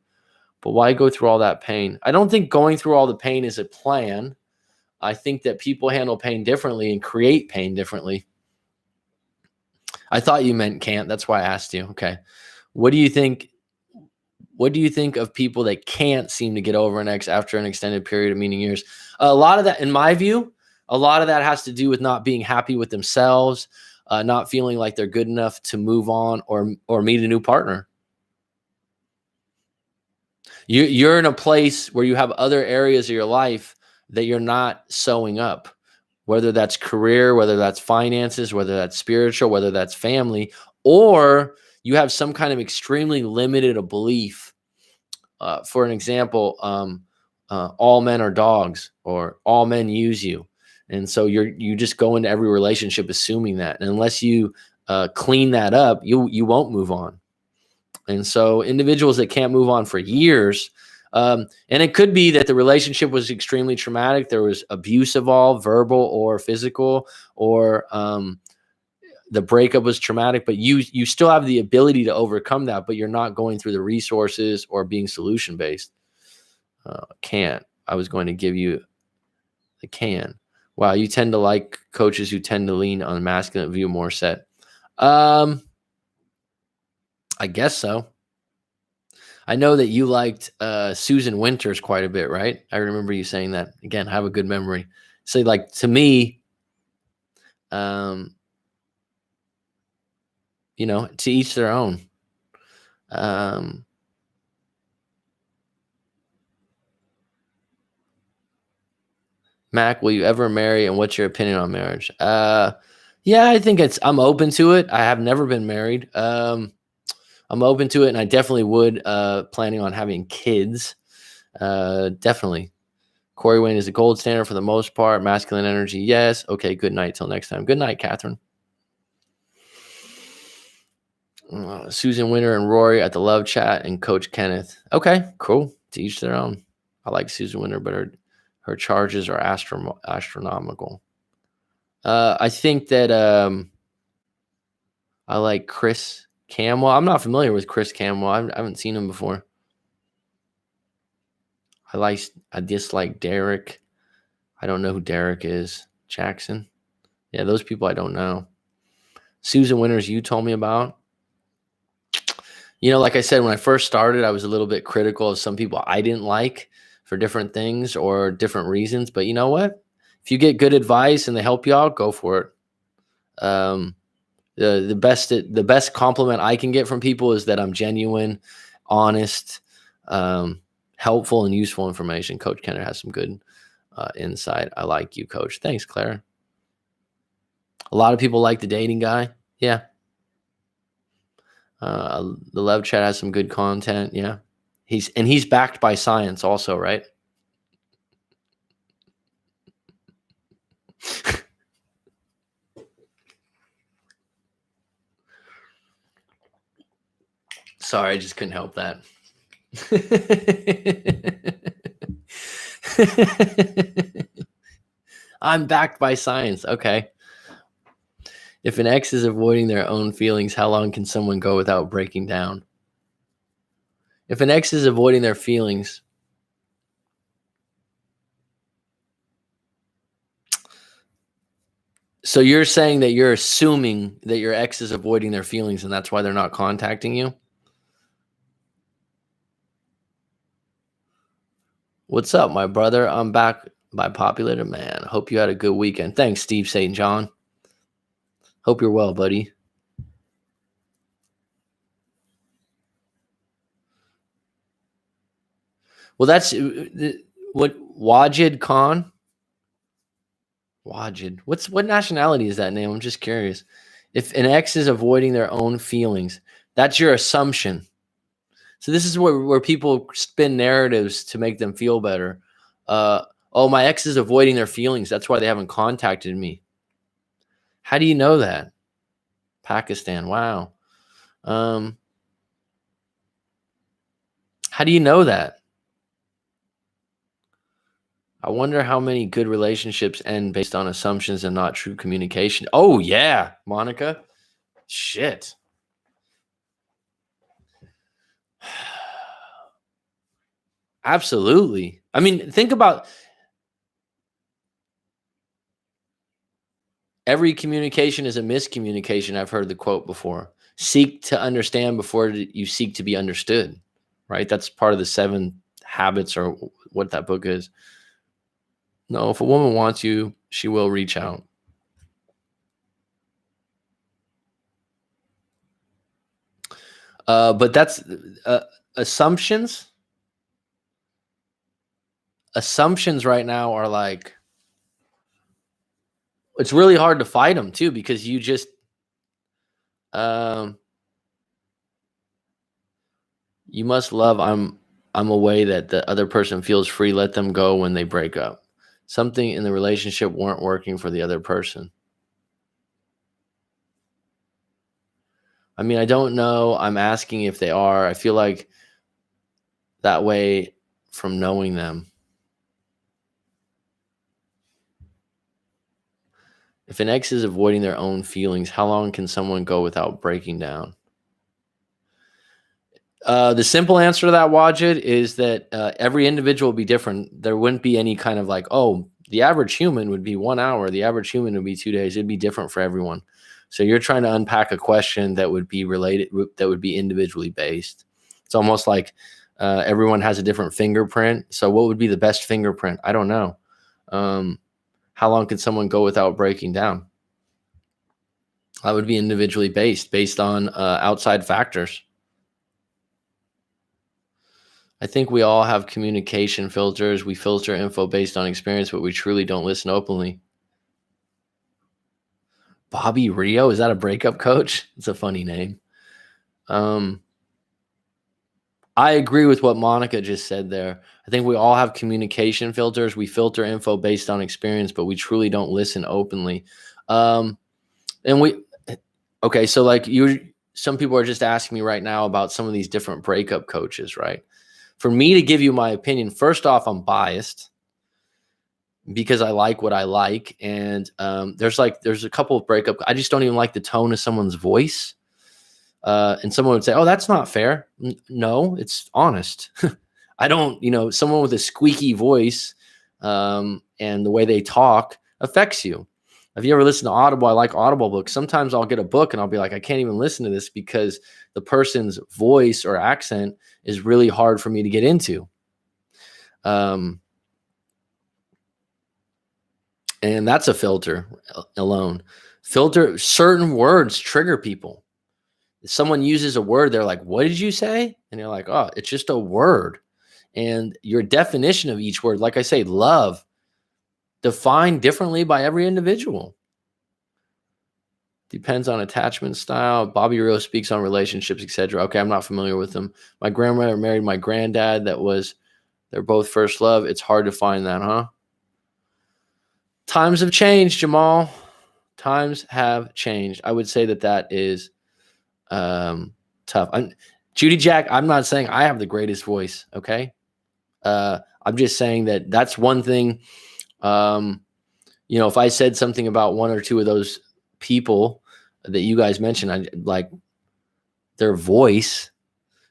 But why go through all that pain? I don't think going through all the pain is a plan. I think that people handle pain differently and create pain differently. I thought you meant can't. That's why I asked you. Okay. What do you think? What do you think of people that can't seem to get over an ex after an extended period of many years? A lot of that, in my view, a lot of that has to do with not being happy with themselves, not feeling like they're good enough to move on or meet a new partner. You're in a place where you have other areas of your life that you're not sewing up, whether that's career, whether that's finances, whether that's spiritual, whether that's family, or you have some kind of extremely limited a belief. For an example, all men are dogs, or all men use you. And so you just go into every relationship assuming that. And unless you clean that up, you won't move on. And so individuals that can't move on for years, and it could be that the relationship was extremely traumatic. There was abuse involved, verbal or physical, or the breakup was traumatic, but you still have the ability to overcome that, but you're not going through the resources or being solution based. Can't. I was going to give you the can. Wow, you tend to like coaches who tend to lean on the masculine view more set. I guess so. I know that you liked Susan Winters quite a bit, right? I remember you saying that. Again, I have a good memory. So, like, to me, to each their own. Mac, will you ever marry, and what's your opinion on marriage? Yeah, I think I'm open to it. I have never been married. I'm open to it, and I definitely would, planning on having kids. Definitely. Corey Wayne is the gold standard for the most part. Masculine energy, yes. Okay, good night. Till next time. Good night, Catherine. Susan Winter and Rory at the love chat, and Coach Kenneth. Okay, cool. To each their own. I like Susan Winter, but her charges are astronomical. I think that I like Chris Camwell. I'm not familiar with Chris Camwell. I haven't seen him before. I dislike Derek. I don't know who Derek is. Jackson. Yeah, those people I don't know. Susan Winters, you told me about. Like I said, when I first started, I was a little bit critical of some people I didn't like for different things or different reasons. But you know what? If you get good advice and they help you out, go for it. The best compliment I can get from people is that I'm genuine, honest, helpful, and useful information. Coach Kenner has some good insight. I like you, Coach. Thanks, Claire. A lot of people like the dating guy. Yeah. The love chat has some good content. Yeah. He's backed by science also, right? Sorry, I just couldn't help that. I'm backed by science. Okay. If an ex is avoiding their own feelings, how long can someone go without breaking down? If an ex is avoiding their feelings, so you're saying that you're assuming that your ex is avoiding their feelings and that's why they're not contacting you? What's up, my brother? I'm back by popular demand. Hope you had a good weekend. Thanks, Steve St. John. Hope you're well, buddy. Well, that's what Wajid Khan. Wajid. What nationality is that name? I'm just curious. If an ex is avoiding their own feelings, that's your assumption. So this is where people spin narratives to make them feel better. Oh, my ex is avoiding their feelings. That's why they haven't contacted me. How do you know that? Pakistan. Wow. How do you know that? I wonder how many good relationships end based on assumptions and not true communication. Oh, yeah, Monica. Shit. Absolutely. I mean, think about every communication is a miscommunication. I've heard the quote before. Seek to understand before you seek to be understood, right? That's part of the 7 habits or what that book is. No, if a woman wants you, she will reach out. But that's assumptions. Assumptions right now are like, it's really hard to fight them too, because you just, um, you must love. I'm a way that the other person feels free. Let them go when they break up. Something in the relationship weren't working for the other person. I mean, I don't know. I'm asking if they are. I feel like that way from knowing them. If an ex is avoiding their own feelings, how long can someone go without breaking down? The simple answer to that, Wajid, is that every individual will be different. There wouldn't be any kind of like, oh, the average human would be 1 hour. The average human would be 2 days. It'd be different for everyone. So you're trying to unpack a question that would be related, that would be individually based. It's almost like everyone has a different fingerprint. So what would be the best fingerprint? I don't know. How long can someone go without breaking down? That would be individually based on outside factors. I think we all have communication filters. We filter info based on experience, but we truly don't listen openly. Bobby Rio, is that a breakup coach? It's a funny name. I agree with what Monica just said there. I think we all have communication filters. We filter info based on experience, but we truly don't listen openly. And we, okay, so like some people are just asking me right now about some of these different breakup coaches, right? For me to give you my opinion, first off, I'm biased because I like what I like. And there's a couple of breakup. I just don't even like the tone of someone's voice. And someone would say, oh, that's not fair. No, it's honest. I don't, someone with a squeaky voice and the way they talk affects you. Have you ever listened to Audible? I like Audible books. Sometimes I'll get a book and I'll be like, I can't even listen to this because the person's voice or accent is really hard for me to get into. And that's a filter alone. Filter, certain words trigger people. If someone uses a word, they're like, what did you say? And you're like, oh, it's just a word. And your definition of each word, like I say, love, defined differently by every individual. Depends on attachment style. Bobby Rio speaks on relationships, etc. Okay, I'm not familiar with them. My grandmother married my granddad. They're both first love. It's hard to find that, huh? Times have changed, Jamal. Times have changed. I would say that is tough. Judy Jack, I'm not saying I have the greatest voice, okay? I'm just saying that's one thing. If I said something about one or two of those people that you guys mentioned, I like their voice,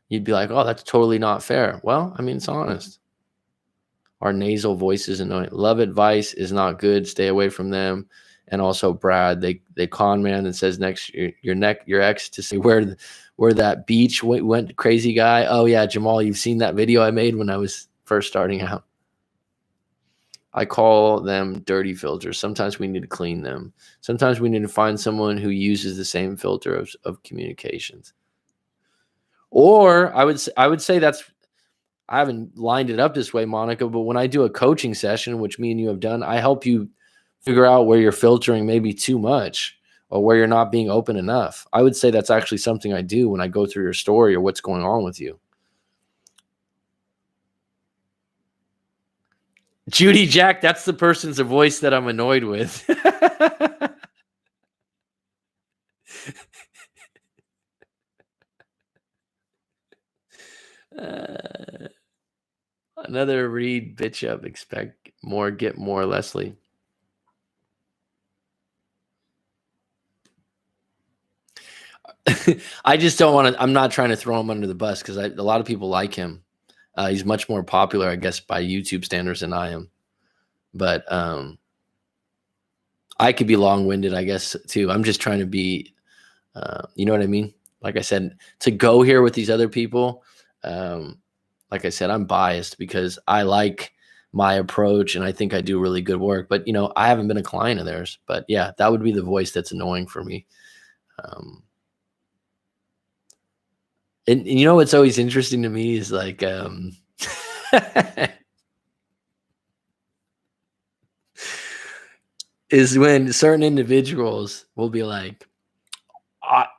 you'd be like, oh, that's totally not fair. Well, I mean, it's honest. Our nasal voice is annoying. Love advice is not good. Stay away from them. And also Brad, they con man that says your ex to say where that beach went crazy guy. Oh yeah, Jamal, you've seen that video I made when I was first starting out. I call them dirty filters. Sometimes we need to clean them. Sometimes we need to find someone who uses the same filter of communications. Or I would say I haven't lined it up this way, Monica, but when I do a coaching session, which me and you have done, I help you figure out where you're filtering maybe too much or where you're not being open enough. I would say that's actually something I do when I go through your story or what's going on with you. Judy Jack, that's the person's voice that I'm annoyed with. Another read, bitch up, expect more, get more, Leslie. I just don't want to. I'm not trying to throw him under the bus because a lot of people like him. He's much more popular, I guess, by YouTube standards than I am. But I could be long-winded, I guess, too. I'm just trying to be, you know what I mean? Like I said, to go here with these other people, like I said, I'm biased because I like my approach and I think I do really good work. But, I haven't been a client of theirs. But yeah, that would be the voice that's annoying for me. And what's always interesting to me is like, is when certain individuals will be like,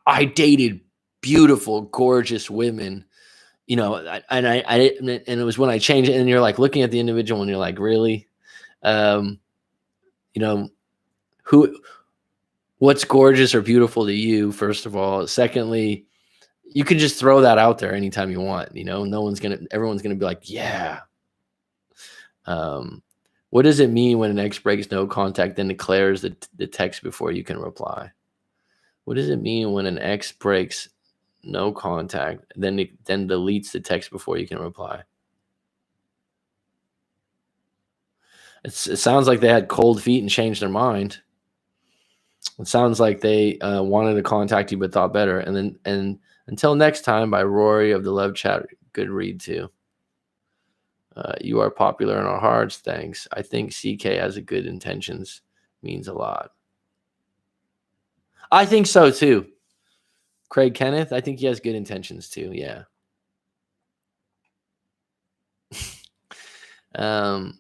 I dated beautiful, gorgeous women, and and it was when I changed it, and you're like looking at the individual and you're like, really, um, you know, who, what's gorgeous or beautiful to you, first of all. Secondly, you can just throw that out there anytime you want, everyone's gonna be like, yeah. What does it mean when an ex breaks no contact, then declares the text before you can reply? What does it mean when an ex breaks no contact, then deletes the text before you can reply? It sounds like they had cold feet and changed their mind. It sounds like they wanted to contact you but thought better. And until next time, by Rory of the Love Chat. Good read too. You are popular in our hearts. Thanks. I think CK has a good intentions. Means a lot. I think so too. Craig Kenneth, I think he has good intentions too. Yeah. And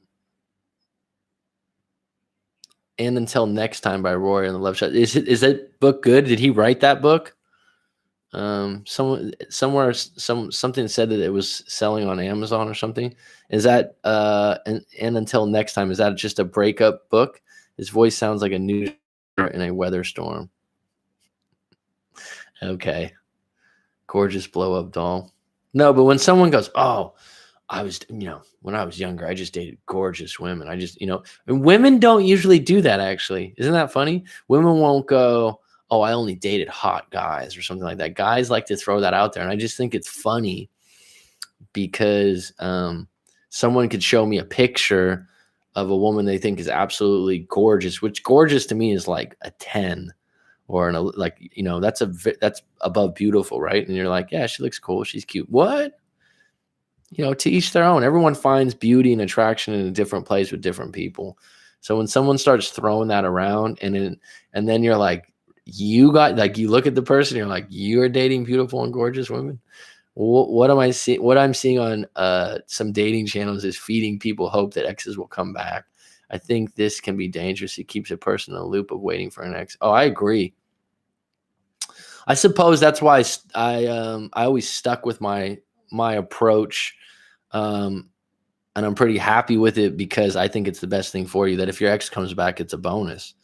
until next time by Rory on the Love Shot. Is that book good? Did he write that book? Something said that it was selling on Amazon or something. Is that and until next time, is that just a breakup book? His voice sounds like a news in a weather storm. Okay. Gorgeous blow up doll. No, but when someone goes, oh, I was, when I was younger, I just dated gorgeous women. I just, and women don't usually do that, actually. Isn't that funny? Women won't go, oh, I only dated hot guys or something like that. Guys like to throw that out there. And I just think it's funny because someone could show me a picture of a woman they think is absolutely gorgeous, which gorgeous to me is like a 10 or that's above beautiful, right? And you're like, yeah, she looks cool. She's cute. What? To each their own. Everyone finds beauty and attraction in a different place with different people. So when someone starts throwing that around and then you're like, you look at the person, you're like, you're dating beautiful and gorgeous women. What am I seeing? What I'm seeing on some dating channels is feeding people hope that exes will come back. I think this can be dangerous. It keeps a person in a loop of waiting for an ex. Oh, I agree. I suppose that's why I always stuck with my approach, and I'm pretty happy with it because I think it's the best thing for you. That if your ex comes back, it's a bonus.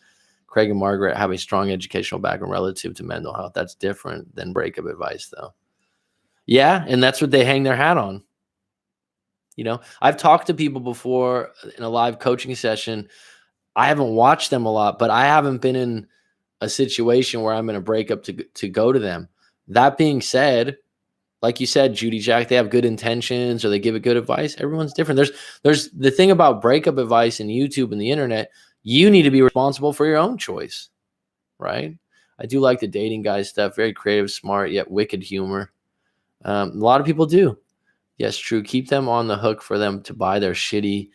Craig and Margaret have a strong educational background relative to mental health. That's different than breakup advice, though. Yeah, and that's what they hang their hat on. I've talked to people before in a live coaching session. I haven't watched them a lot, but I haven't been in a situation where I'm in a breakup to go to them. That being said, like you said, Judy Jack, they have good intentions or they give it good advice. Everyone's different. There's the thing about breakup advice and YouTube and the internet. You need to be responsible for your own choice, right? I do like the dating guy stuff. Very creative, smart, yet wicked humor. A lot of people do. Yes, true. Keep them on the hook for them to buy their shitty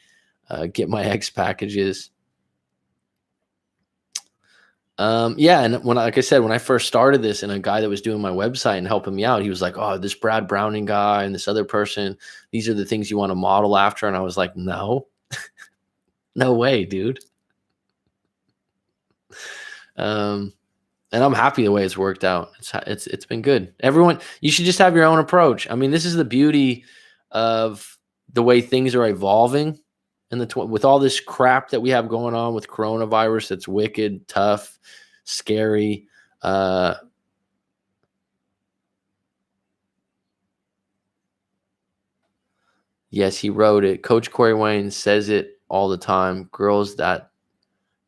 Get My Ex packages. Yeah, and like I said, when I first started this, and a guy that was doing my website and helping me out, he was like, "Oh, this Brad Browning guy and this other person, these are the things you want to model after." And I was like, "No, no way, dude." And I'm happy the way it's worked out. It's been good. Everyone, you should just have your own approach. I mean, this is the beauty of the way things are evolving, and with all this crap that we have going on with coronavirus, that's wicked, tough, scary. Yes, he wrote it. Coach Corey Wayne says it all the time. Girls that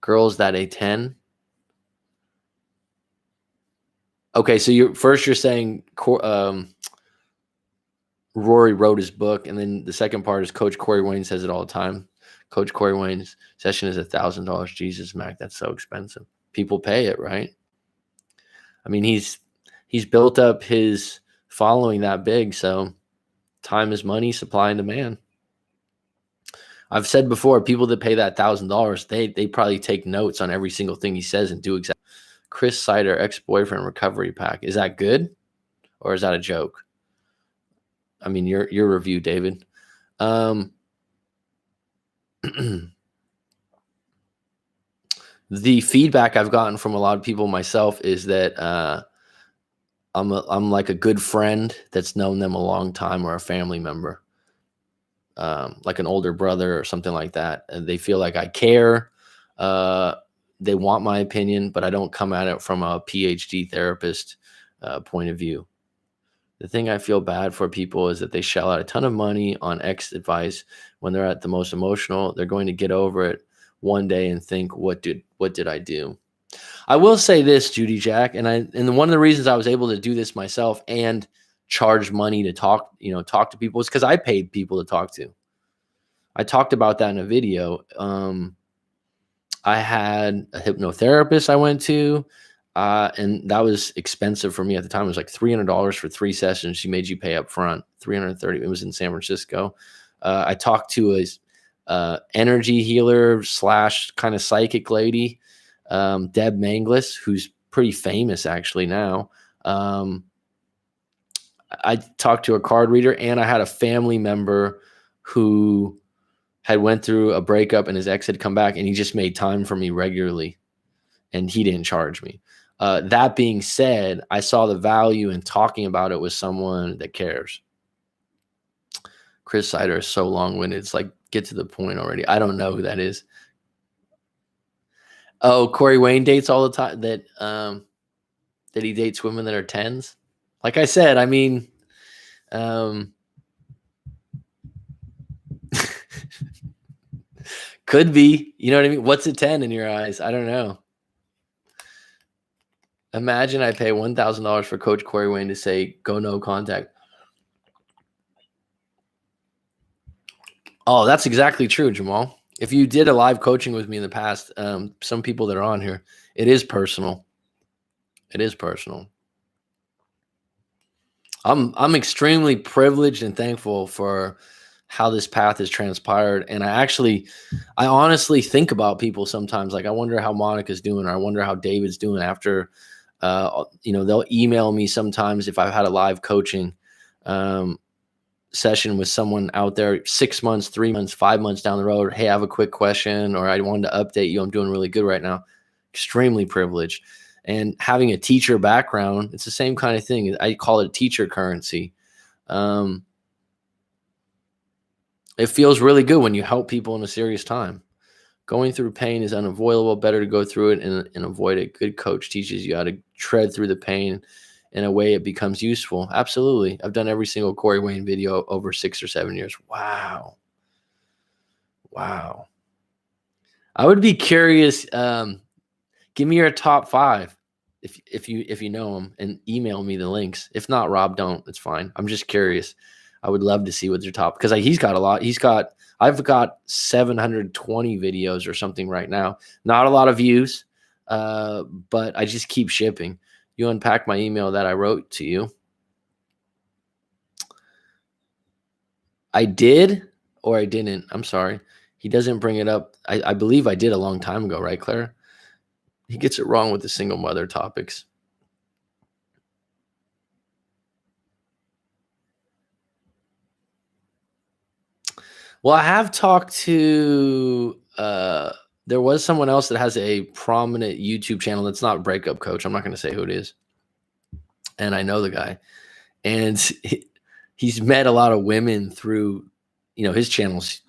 a 10. Okay, so you're saying Rory wrote his book, and then the second part is Coach Corey Wayne says it all the time. Coach Corey Wayne's session is $1,000. Jesus, Mac, that's so expensive. People pay it, right? I mean, he's built up his following that big, so time is money, supply and demand. I've said before, people that pay that $1,000, they probably take notes on every single thing he says and do exactly. Chris Sider, ex-boyfriend recovery pack. Is that good, or is that a joke? I mean, your review, David. The feedback I've gotten from a lot of people myself is that I'm like a good friend that's known them a long time, or a family member, like an older brother or something like that. And they feel like I care. They want my opinion, but I don't come at it from a PhD therapist point of view. The thing I feel bad for people is that they shell out a ton of money on X advice when they're at the most emotional. They're going to get over it one day and think, what did I do? I will say this, Judy Jack, and one of the reasons I was able to do this myself and charge money to talk to people is because I paid people to talk to. I talked about that in a video. I had a hypnotherapist I went to, and that was expensive for me at the time. It was like $300 for 3 sessions. She made you pay up front, $330. It was in San Francisco. I talked to a energy healer / kind of psychic lady, Deb Manglis, who's pretty famous actually now. I talked to a card reader, and I had a family member who had went through a breakup, and his ex had come back, and he just made time for me regularly, and he didn't charge me. That being said, I saw the value in talking about it with someone that cares. Chris Sider is so long-winded. It's like, get to the point already. I don't know who that is. Oh, Corey Wayne dates all the time. That he dates women that are 10s. Like I said, I mean, could be. You know what I mean? What's a 10 in your eyes? I don't know. Imagine I pay $1,000 for Coach Corey Wayne to say, go no contact. Oh, that's exactly true, Jamal. If you did a live coaching with me in the past, some people that are on here, it is personal. It is personal. I'm extremely privileged and thankful for how this path has transpired. And I honestly think about people sometimes. Like, I wonder how Monica's doing, or I wonder how David's doing after, they'll email me sometimes if I've had a live coaching session with someone out there 6 months, 3 months, 5 months down the road. Hey, I have a quick question, or I wanted to update you. I'm doing really good right now. Extremely privileged. And having a teacher background, it's the same kind of thing. I call it teacher currency. It feels really good when you help people in a serious time. Going through pain is unavoidable. Better to go through it and avoid it. Good coach teaches you how to tread through the pain in a way it becomes useful. Absolutely. I've done every single Corey Wayne video over 6 or 7 years. Wow. I would be curious. Give me your top 5 if you know them, and email me the links. If not, Rob, don't. It's fine. I'm just curious. I would love to see what's your top, because he's got a lot. I've got 720 videos or something right now. Not a lot of views, but I just keep shipping. You unpack my email that I wrote to you. I did, or I didn't. I'm sorry. He doesn't bring it up. I believe I did a long time ago, right, Claire? He gets it wrong with the single mother topics. Well, I have talked to, there was someone else that has a prominent YouTube channel that's not Breakup Coach. I'm not going to say who it is. And I know the guy. And he's met a lot of women through, his channel's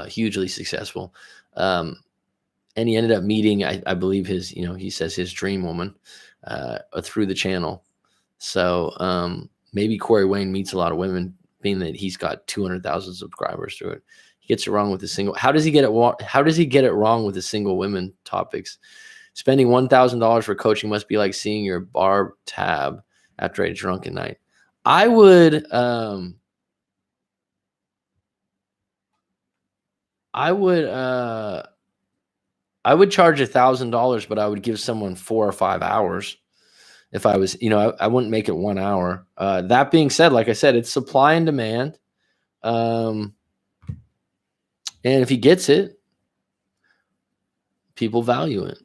hugely successful. And he ended up meeting, I believe he says his dream woman through the channel. So maybe Corey Wayne meets a lot of women being that he's got 200,000 subscribers through it. He gets it wrong with the single. How does he get it wrong with the single women topics? Spending $1,000 for coaching must be like seeing your bar tab after a drunken night. I would charge $1,000, but I would give someone 4 or 5 hours. If I was, I wouldn't make it 1 hour. That being said, like I said, it's supply and demand. And if he gets it, people value it.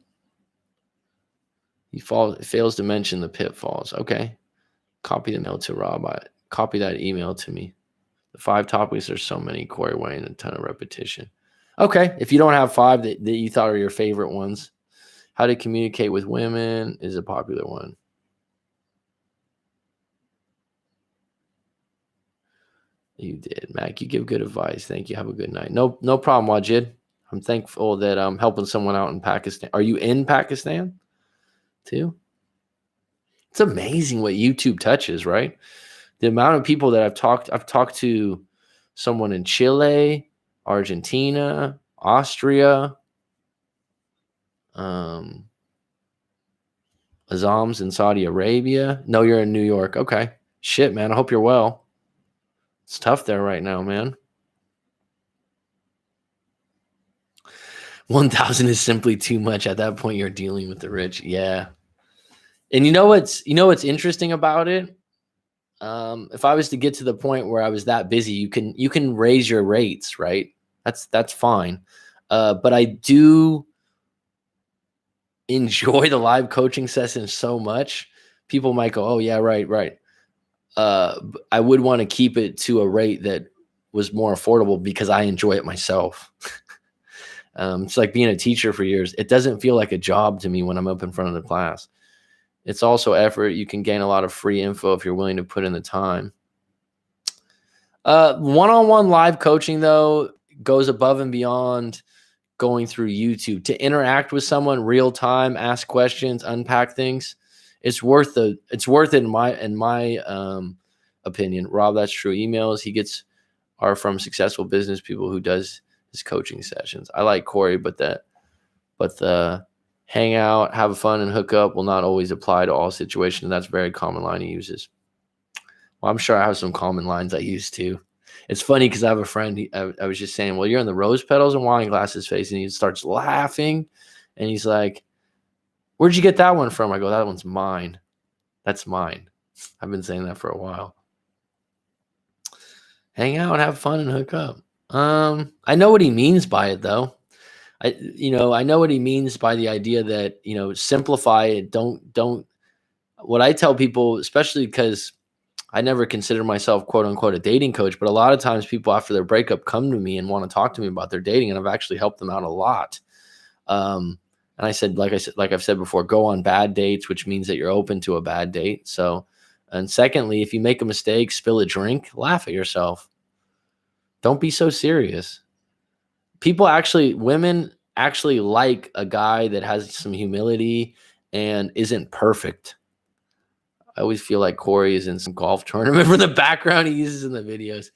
He fails to mention the pitfalls. Okay. Copy the mail to Rob. Copy that email to me. The 5 topics, there's so many, Corey Wayne, a ton of repetition. Okay. If you don't have 5 that you thought are your favorite ones, how to communicate with women is a popular one. You did, Mac. You give good advice. Thank you. Have a good night. No problem, Wajid. I'm thankful that I'm helping someone out in Pakistan. Are you in Pakistan too? It's amazing what YouTube touches, right? The amount of people that I've talked to someone in Chile, Argentina, Austria, Azam's in Saudi Arabia. No, you're in New York. Okay. Shit, man. I hope you're well. It's tough there right now, man. 1,000 is simply too much. At that point, you're dealing with the rich. Yeah. And you know what's interesting about it? If I was to get to the point where I was that busy, you can raise your rates, right? That's fine. But I do enjoy the live coaching sessions so much. People might go, "Oh yeah, right." I would want to keep it to a rate that was more affordable because I enjoy it myself. It's like being a teacher for years. It doesn't feel like a job to me when I'm up in front of the class. It's also effort. You can gain a lot of free info if you're willing to put in the time. One-on-one live coaching, though, goes above and beyond going through YouTube. To interact with someone real time, ask questions, unpack things, it's worth it in my opinion. Rob, that's true. Emails he gets are from successful business people who does his coaching sessions. I like Corey, but the hang out, have fun, and hook up will not always apply to all situations. That's a very common line he uses. Well, I'm sure I have some common lines I use too. It's funny because I have a friend. I was just saying, well, you're in the rose petals and wine glasses face, and he starts laughing, and he's like, "Where'd you get that one from?" I go, "That one's mine. That's mine." I've been saying that for a while. Hang out, have fun, and hook up. I know what he means by it, though. I know what he means by the idea that, simplify it. Don't. What I tell people, especially because I never consider myself quote unquote a dating coach, but a lot of times people after their breakup come to me and want to talk to me about their dating, and I've actually helped them out a lot. And I said, like I've said before, go on bad dates, which means that you're open to a bad date. So, and secondly, if you make a mistake, spill a drink, laugh at yourself. Don't be so serious. Women actually like a guy that has some humility and isn't perfect. I always feel like Corey is in some golf tournament for the background he uses in the videos.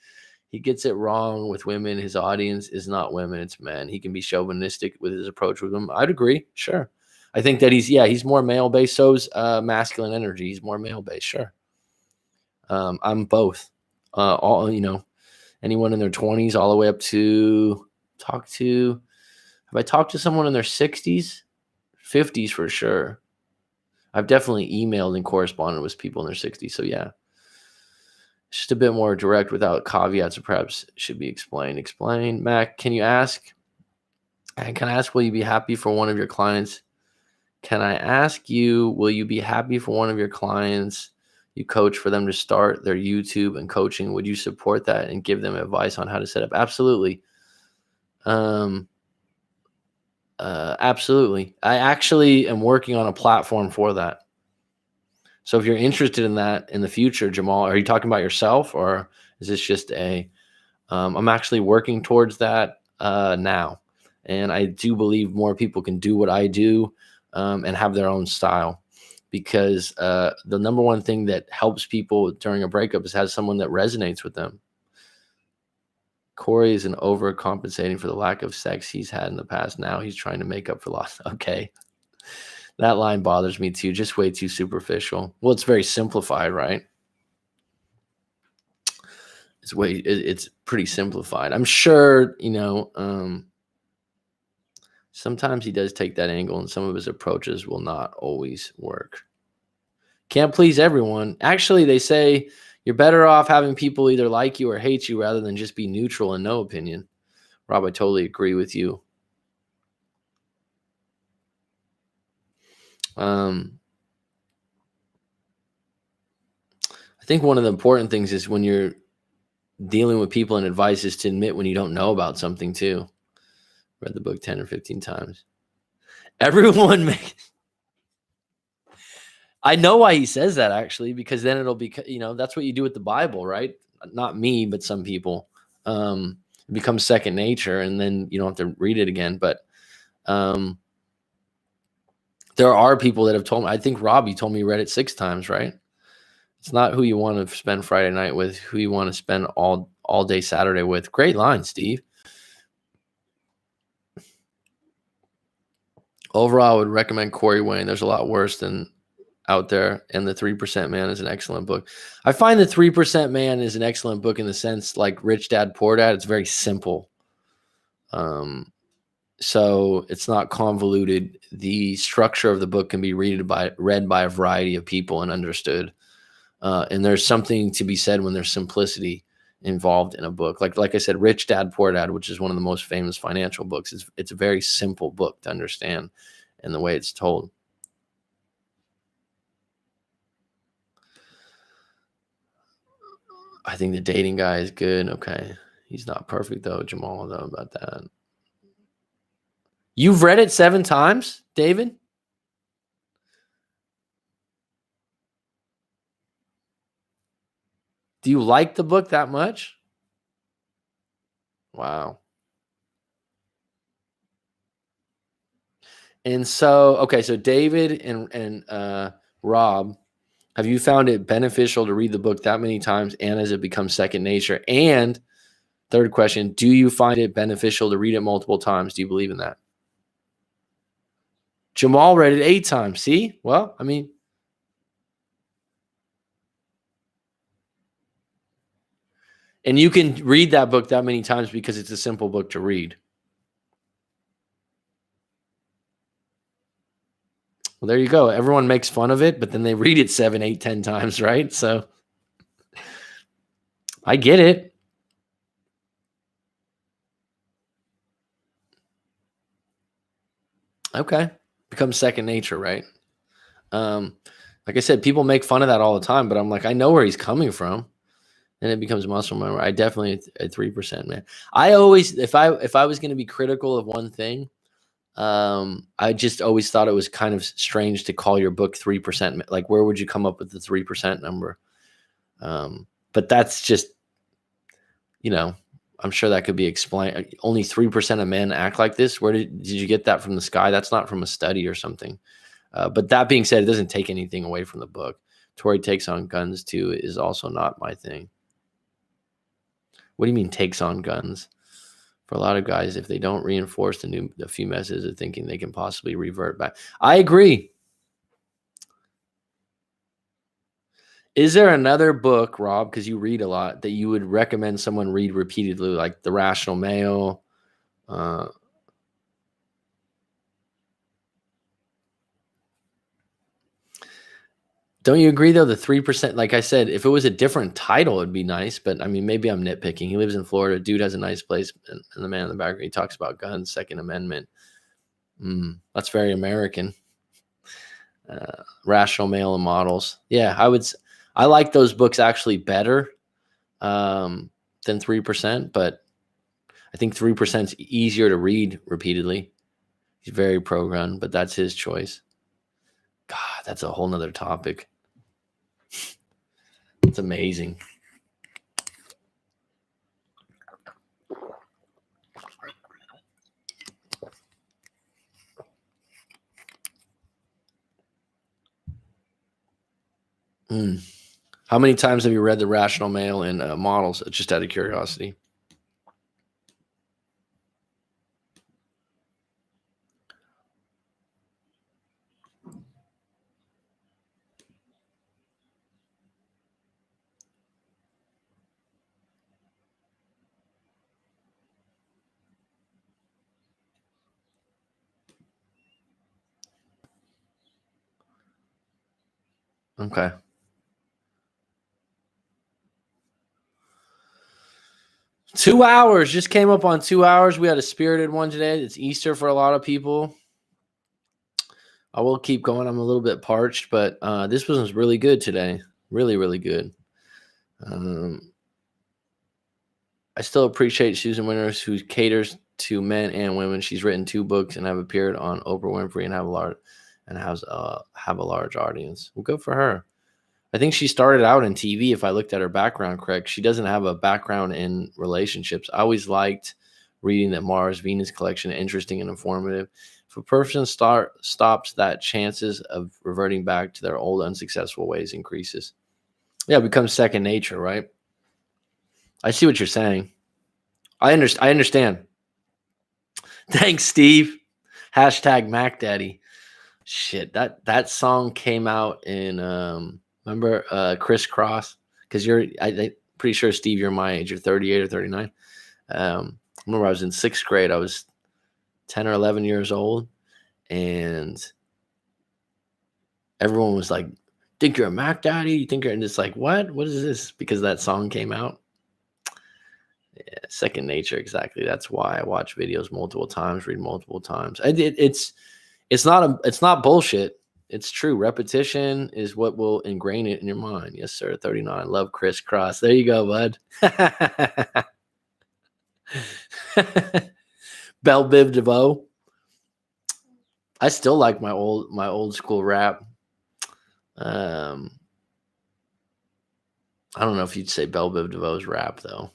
He gets it wrong with women. His audience is not women, it's men. He can be chauvinistic with his approach with them. I'd agree. Sure. I think that he's more male-based. So's masculine energy. He's more male-based. Sure. I'm both. Anyone in their 20s all the way up to have I talked to someone in their 60s? 50s for sure. I've definitely emailed and corresponded with people in their 60s. So yeah, it's just a bit more direct without caveats, or perhaps should be explained. Explain. Mac, can I ask, will you be happy for one of your clients? Can I ask you, will you be happy for one of your clients you coach for them to start their YouTube and coaching? Would you support that and give them advice on how to set up? Absolutely. Absolutely. I actually am working on a platform for that. So if you're interested in that in the future, Jamal, are you talking about yourself, or is this just I'm actually working towards that now. And I do believe more people can do what I do and have their own style, because the number one thing that helps people during a breakup is have someone that resonates with them. Corey isn't overcompensating for the lack of sex he's had in the past. Now he's trying to make up for loss. Okay. That line bothers me too. Just way too superficial. Well, it's very simplified, right? It's pretty simplified. I'm sure, sometimes he does take that angle, and some of his approaches will not always work. Can't please everyone. Actually, they say you're better off having people either like you or hate you rather than just be neutral and no opinion. Rob, I totally agree with you. I think one of the important things is when you're dealing with people and advice is to admit when you don't know about something too. Read the book 10 or 15 times. Everyone I know why he says that, actually, because then it'll be, that's what you do with the Bible, right? Not me, but some people. It becomes second nature, and then you don't have to read it again. But there are people that have told me, I think Rob, you told me you read it 6 times, right? It's not who you want to spend Friday night with, who you want to spend all day Saturday with. Great line, Steve. Overall, I would recommend Corey Wayne. There's a lot worse than out there, and The 3% Man is an excellent book. I find The 3% Man is an excellent book in the sense, like Rich Dad, Poor Dad, it's very simple. So it's not convoluted. The structure of the book can be read by a variety of people and understood. And there's something to be said when there's simplicity involved in a book. Like I said, Rich Dad, Poor Dad, which is one of the most famous financial books. It's a very simple book to understand in the way it's told. I think The Dating Guy is good. Okay. He's not perfect though, Jamal. I don't know about that. You've read it 7 times, David? Do you like the book that much? Wow. And so David and Rob, have you found it beneficial to read the book that many times, and as it becomes second nature? And third question, do you find it beneficial to read it multiple times? Do you believe in that? Jamal read it 8 times. See? Well, I mean, and you can read that book that many times because it's a simple book to read. Well, there you go. Everyone makes fun of it, but then they read it 7, 8, 10 times, right? So I get it. Okay. Becomes second nature, right? Like I said, people make fun of that all the time, but I'm like, I know where he's coming from. And it becomes muscle memory. I definitely a 3%, man. I always, if I was going to be critical of one thing, I just always thought it was kind of strange to call your book 3%. Like, where would you come up with the 3% number? But that's just, I'm sure that could be explained. Only 3% of men act like this. Where did you get that from the sky? That's not from a study or something. But that being said, it doesn't take anything away from the book. Tori Takes on Guns too is also not my thing. What do you mean takes on guns? For a lot of guys, if they don't reinforce a few messages of thinking, they can possibly revert back. I agree. Is there another book, Rob, because you read a lot, that you would recommend someone read repeatedly, like The Rational Male? Don't you agree, though, the 3%, like I said, if it was a different title, it'd be nice. But I mean, maybe I'm nitpicking. He lives in Florida. Dude has a nice place. And the man in the background, he talks about guns, Second Amendment. That's very American. Rational Male and Models. Yeah, I like those books actually better than 3%, but I think 3% is easier to read repeatedly. He's very pro-gun, but that's his choice. God, that's a whole nother topic. It's amazing. How many times have you read The Rational Male and Models? Just out of curiosity. Okay. Two hours. Just came up on 2 hours. We had a spirited one today. It's Easter for a lot of people. I will keep going. I'm a little bit parched, but this one was really good today. Really, really good. I still appreciate Susan Winters, who caters to men and women. She's written 2 books and have appeared on Oprah Winfrey and have a large audience. Well, good for her. I think she started out in TV. If I looked at her background correct, she doesn't have a background in relationships. I always liked reading the Mars Venus collection, interesting and informative. If a person stops that, chances of reverting back to their old unsuccessful ways increases. Yeah, it becomes second nature, right? I see what you're saying. I understand. Thanks, Steve. Hashtag Mac Daddy. Shit, that song came out in remember Crisscross? Because I pretty sure, Steve, you're my age. You're 38 or 39. I remember I was in 6th grade. I was 10 or 11 years old, and everyone was like, "Think you're a Mac Daddy? You think you're?" And it's like, what? What is this? Because that song came out. Yeah, second nature, exactly. That's why I watch videos multiple times, read multiple times. It's not bullshit. It's true. Repetition is what will ingrain it in your mind. Yes, sir. 39. Love Crisscross. There you go, bud. Belle Biv DeVoe. I still like my old school rap. I don't know if you'd say Belle Biv DeVoe's rap though.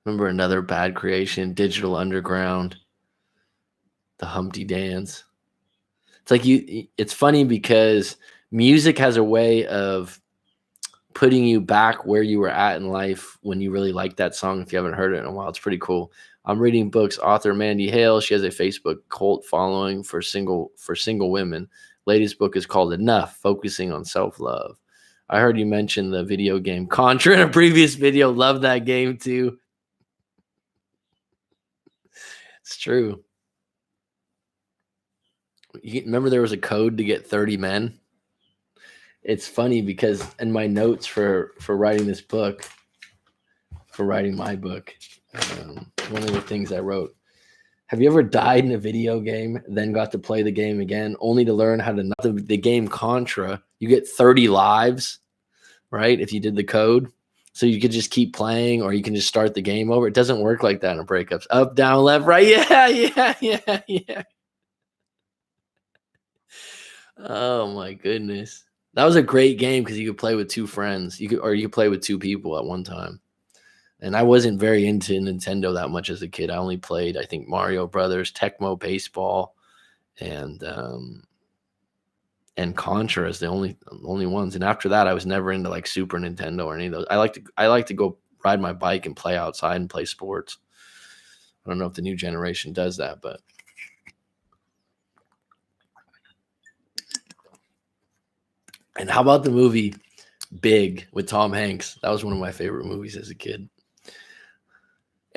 Remember another bad creation, Digital Underground, the Humpty Dance. It's like it's funny because music has a way of putting you back where you were at in life when you really like that song. If you haven't heard it in a while, it's pretty cool. I'm reading books. Author Mandy Hale, she has a Facebook cult following for single women. Latest book is called Enough, focusing on self-love. I heard you mention the video game Contra in a previous video. Love that game too. It's true. You remember there was a code to get 30 men? It's funny because in my notes for writing this book, for writing my book, one of the things I wrote, have you ever died in a video game, then got to play the game again, only to learn how to not the game Contra, you get 30 lives, right? If you did the code. So you could just keep playing, or you can just start the game over. It doesn't work like that in breakups. Up, down, left, right. Yeah. Oh my goodness. That was a great game because you could play with 2 friends. You could play with 2 people at one time. And I wasn't very into Nintendo that much as a kid. I only played, I think, Mario Brothers, Tecmo Baseball, and Contra as the only ones. And after that, I was never into like Super Nintendo or any of those. I like to go ride my bike and play outside and play sports. I don't know if the new generation does that, but and how about the movie Big with Tom Hanks? That was one of my favorite movies as a kid.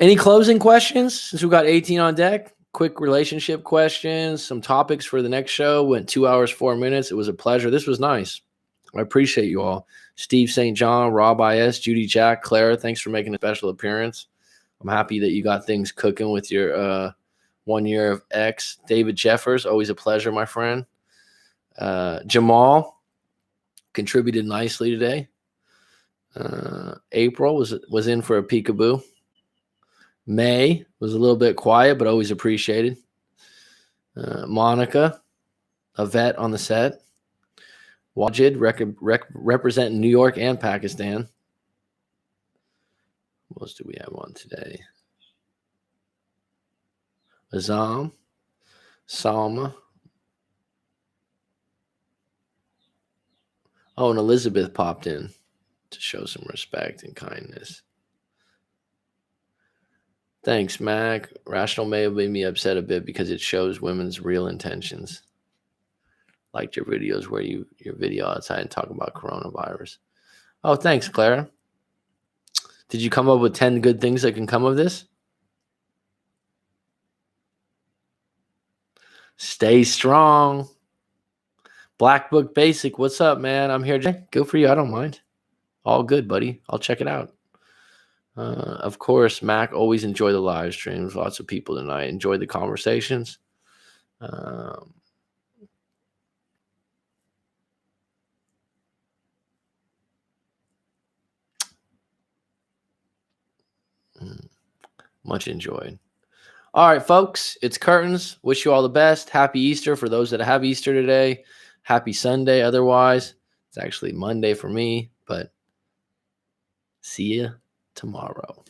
Any closing questions since we got 18 on deck? Quick relationship questions, some topics for the next show. Went 2 hours, 4 minutes. It was a pleasure. This was nice. I appreciate you all. Steve St. John, Rob IS, Judy Jack, Claire, thanks for making a special appearance. I'm happy that you got things cooking with your 1 year of X. David Jeffers, always a pleasure, my friend. Jamal contributed nicely today. April was in for a peekaboo. May was a little bit quiet, but always appreciated. Monica, a vet on the set. Wajid, representing New York and Pakistan. What else do we have on today? Azam, Salma. Oh, and Elizabeth popped in to show some respect and kindness. Thanks, Mac. Rational may have made me upset a bit because it shows women's real intentions. Liked your videos where your video outside and talk about coronavirus. Oh, thanks, Clara. Did you come up with 10 good things that can come of this? Stay strong. Black Book Basic, what's up, man? I'm here. Good for you. I don't mind. All good, buddy. I'll check it out. Of course, Mac, always enjoy the live streams. Lots of people tonight. Enjoy the conversations. Much enjoyed. All right, folks, it's curtains. Wish you all the best. Happy Easter for those that have Easter today. Happy Sunday otherwise. It's actually Monday for me, but see you tomorrow.